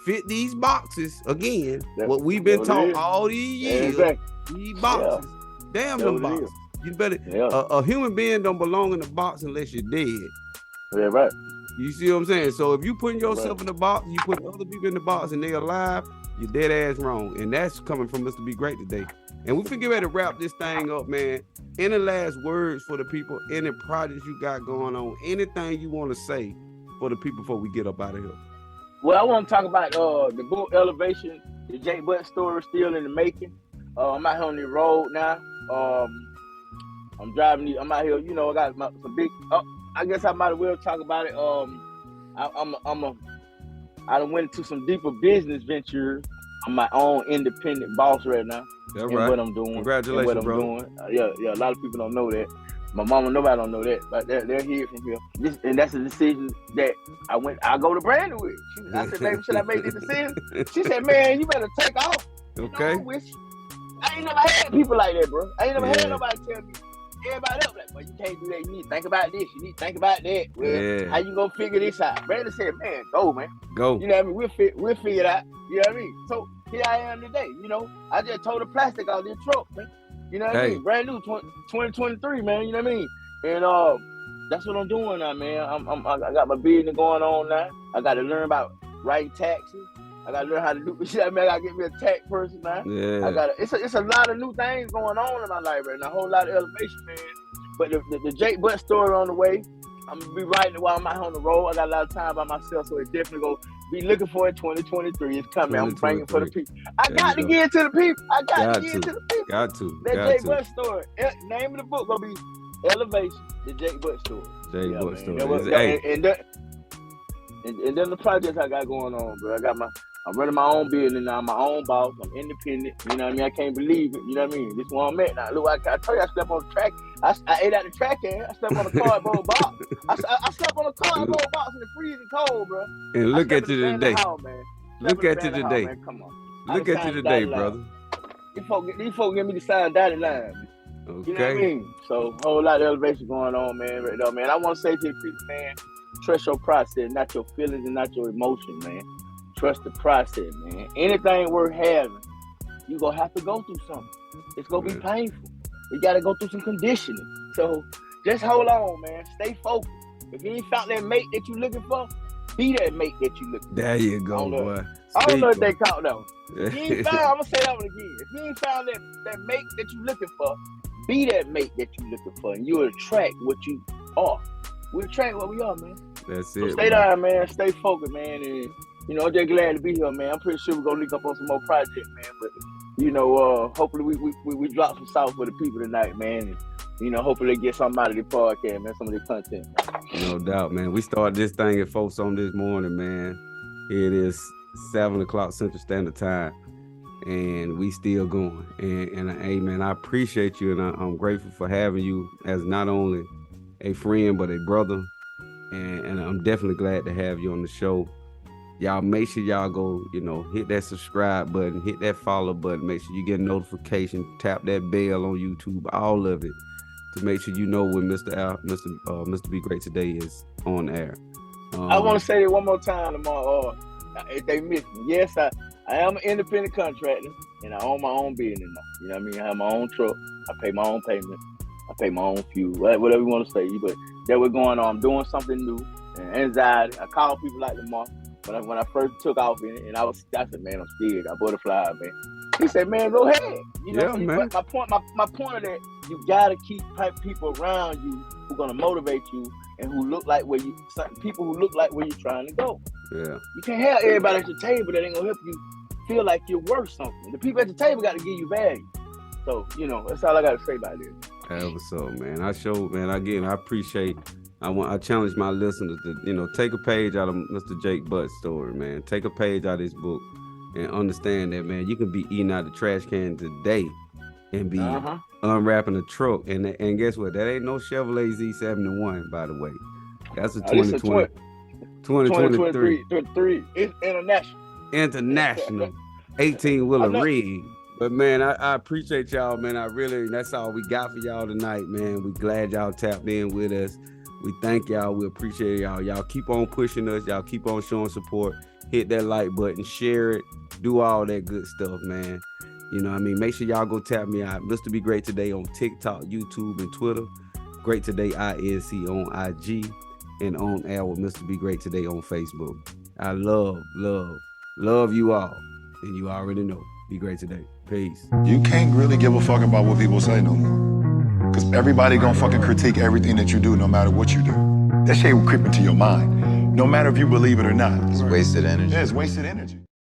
fit these boxes again. What we've been taught all these years. Exactly. These boxes. Damn them boxes. You better a human being don't belong in a box unless you're dead. Yeah, right. You see what I'm saying? So if you putting yourself in the box, you put other people in the box and they're alive, you're dead ass wrong. And that's coming from Mr. Be Great today. And we figure out to wrap this thing up, man. Any last words for the people, any projects you got going on, anything you want to say for the people before we get up out of here? Well, I want to talk about the book Elevation, the Jake Butt story still in the making. I'm out here on the road now. I'm driving. I'm out here. You know, I got some big. I guess I might as well talk about it. I done went into some deeper business ventures. I'm my own independent boss right now. That's right. What I'm doing. Congratulations, bro. Doing. Yeah. A lot of people don't know that. My mama, nobody don't know that, but they're here from here. And that's a decision that I go to Brandon with. I said, baby, should I make this decision? She said, man, you better take off. Okay. You know, I ain't never had people like that, bro. I ain't never had nobody tell me. Everybody else like, well, you can't do that. You need to think about this. You need to think about that. Well, how you gonna figure this out? Brandon said, man, go, man. Go. You know what I mean? We'll figure it out. You know what I mean? So here I am today. You know, I just tore the plastic out of this truck, man. You know what I mean? Brand new 2023, man. You know what I mean? And that's what I'm doing now, man. I got my business going on now. I got to learn about writing taxes. I got to learn how to do. You know what I mean? I got to get me a tax person now. Yeah. It's a lot of new things going on in my life right now. A whole lot of elevation, man. But the Jake Butt story on the way. I'm gonna be writing it while I'm out on the road. I got a lot of time by myself, so it definitely go be looking for it. 2023 is coming. I'm bringing for the people. I got to get to the people. I got to get to the people. Got to. That Jake Butt story. Name of the book gonna be Elevation, the Jake Butt story. Jake Butt story. And then the projects I got going on, bro. I'm running my own business now. I'm my own boss. I'm independent. You know what I mean? I can't believe it. You know what I mean? This is where I'm at now. Look, I told you I slept on the track. I ate out the track can. I slept on a cardboard box. I slept on a cardboard box in the freezing cold, bro. And look at you today. Look at you today. Come on. Look at you today, brother. These folks give me the sign dotted line. Okay. You know what I mean? So, whole lot of elevation going on, man. Right now, man. I want to say to the people, man, trust your process, not your feelings and not your emotion, man. Trust the process, man. Anything worth having, you're going to have to go through something. It's going to be painful. You got to go through some conditioning. So just hold on, man. Stay focused. If you ain't found that mate that you looking for, be that mate that you looking for. There you go, boy. I don't know if they caught that one. If you ain't found, I'm going to say that one again. If you ain't found that mate that you looking for, be that mate that you looking for, and you'll attract what you are. We attract what we are, man. That's it. So stay down, man. Stay focused, man. And you know, I'm just glad to be here, man. I'm pretty sure we're gonna link up on some more projects, man. But you know, hopefully we drop some sauce for the people tonight, man. And you know, hopefully they get something out of the podcast, man. Some of the content. No doubt, man. We started this thing at folks on this morning, man. It is 7:00 Central Standard Time, and we still going. And hey, man, I appreciate you, and I'm grateful for having you as not only a friend but a brother. And I'm definitely glad to have you on the show. Y'all make sure y'all go, you know, hit that subscribe button, hit that follow button, make sure you get a notification, tap that bell on YouTube, all of it, to make sure you know when Mr. Be Great today is on air. I want to say it one more time tomorrow. If they miss me, yes, I am an independent contractor, and I own my own business now. You know what I mean? I have my own truck. I pay my own payment. I pay my own fuel, whatever you want to say. But that we're going on. I'm doing something new. And anxiety. I call people like Lamar. When I first took off in it, and I said, man, I'm scared. I butterfly, man. He said, man, go ahead. You know, yeah, man. My point of that, you gotta keep people around you who are gonna motivate you and who look like people who look like where you're trying to go. Yeah. You can't have everybody at the table that ain't gonna help you feel like you're worth something. The people at the table got to give you value. So, you know, that's all I got to say about this. Ever so, man. I appreciate. I challenge my listeners to, you know, take a page out of Mr. Jake Butt's story, man. Take a page out of this book and understand that, man, you can be eating out the trash can today and be unwrapping a truck. And guess what? That ain't no Chevrolet Z71, by the way. That's a 2023. It's international. International 18-wheeler rig. But man, I appreciate y'all, man. That's all we got for y'all tonight, man. We glad y'all tapped in with us. We thank y'all. We appreciate y'all. Y'all keep on pushing us. Y'all keep on showing support. Hit that like button, share it, do all that good stuff, man. You know what I mean? Make sure y'all go tap me out. Mr. Be Great Today on TikTok, YouTube, and Twitter. Great Today INC on IG, and on air with Mr. Be Great Today on Facebook. I love you all. And you already know. Be great today. Peace. You can't really give a fuck about what people say no more. Because everybody gonna fucking critique everything that you do, no matter what you do. That shit will creep into your mind. No matter if you believe it or not. It's wasted energy. Yeah, it's wasted energy.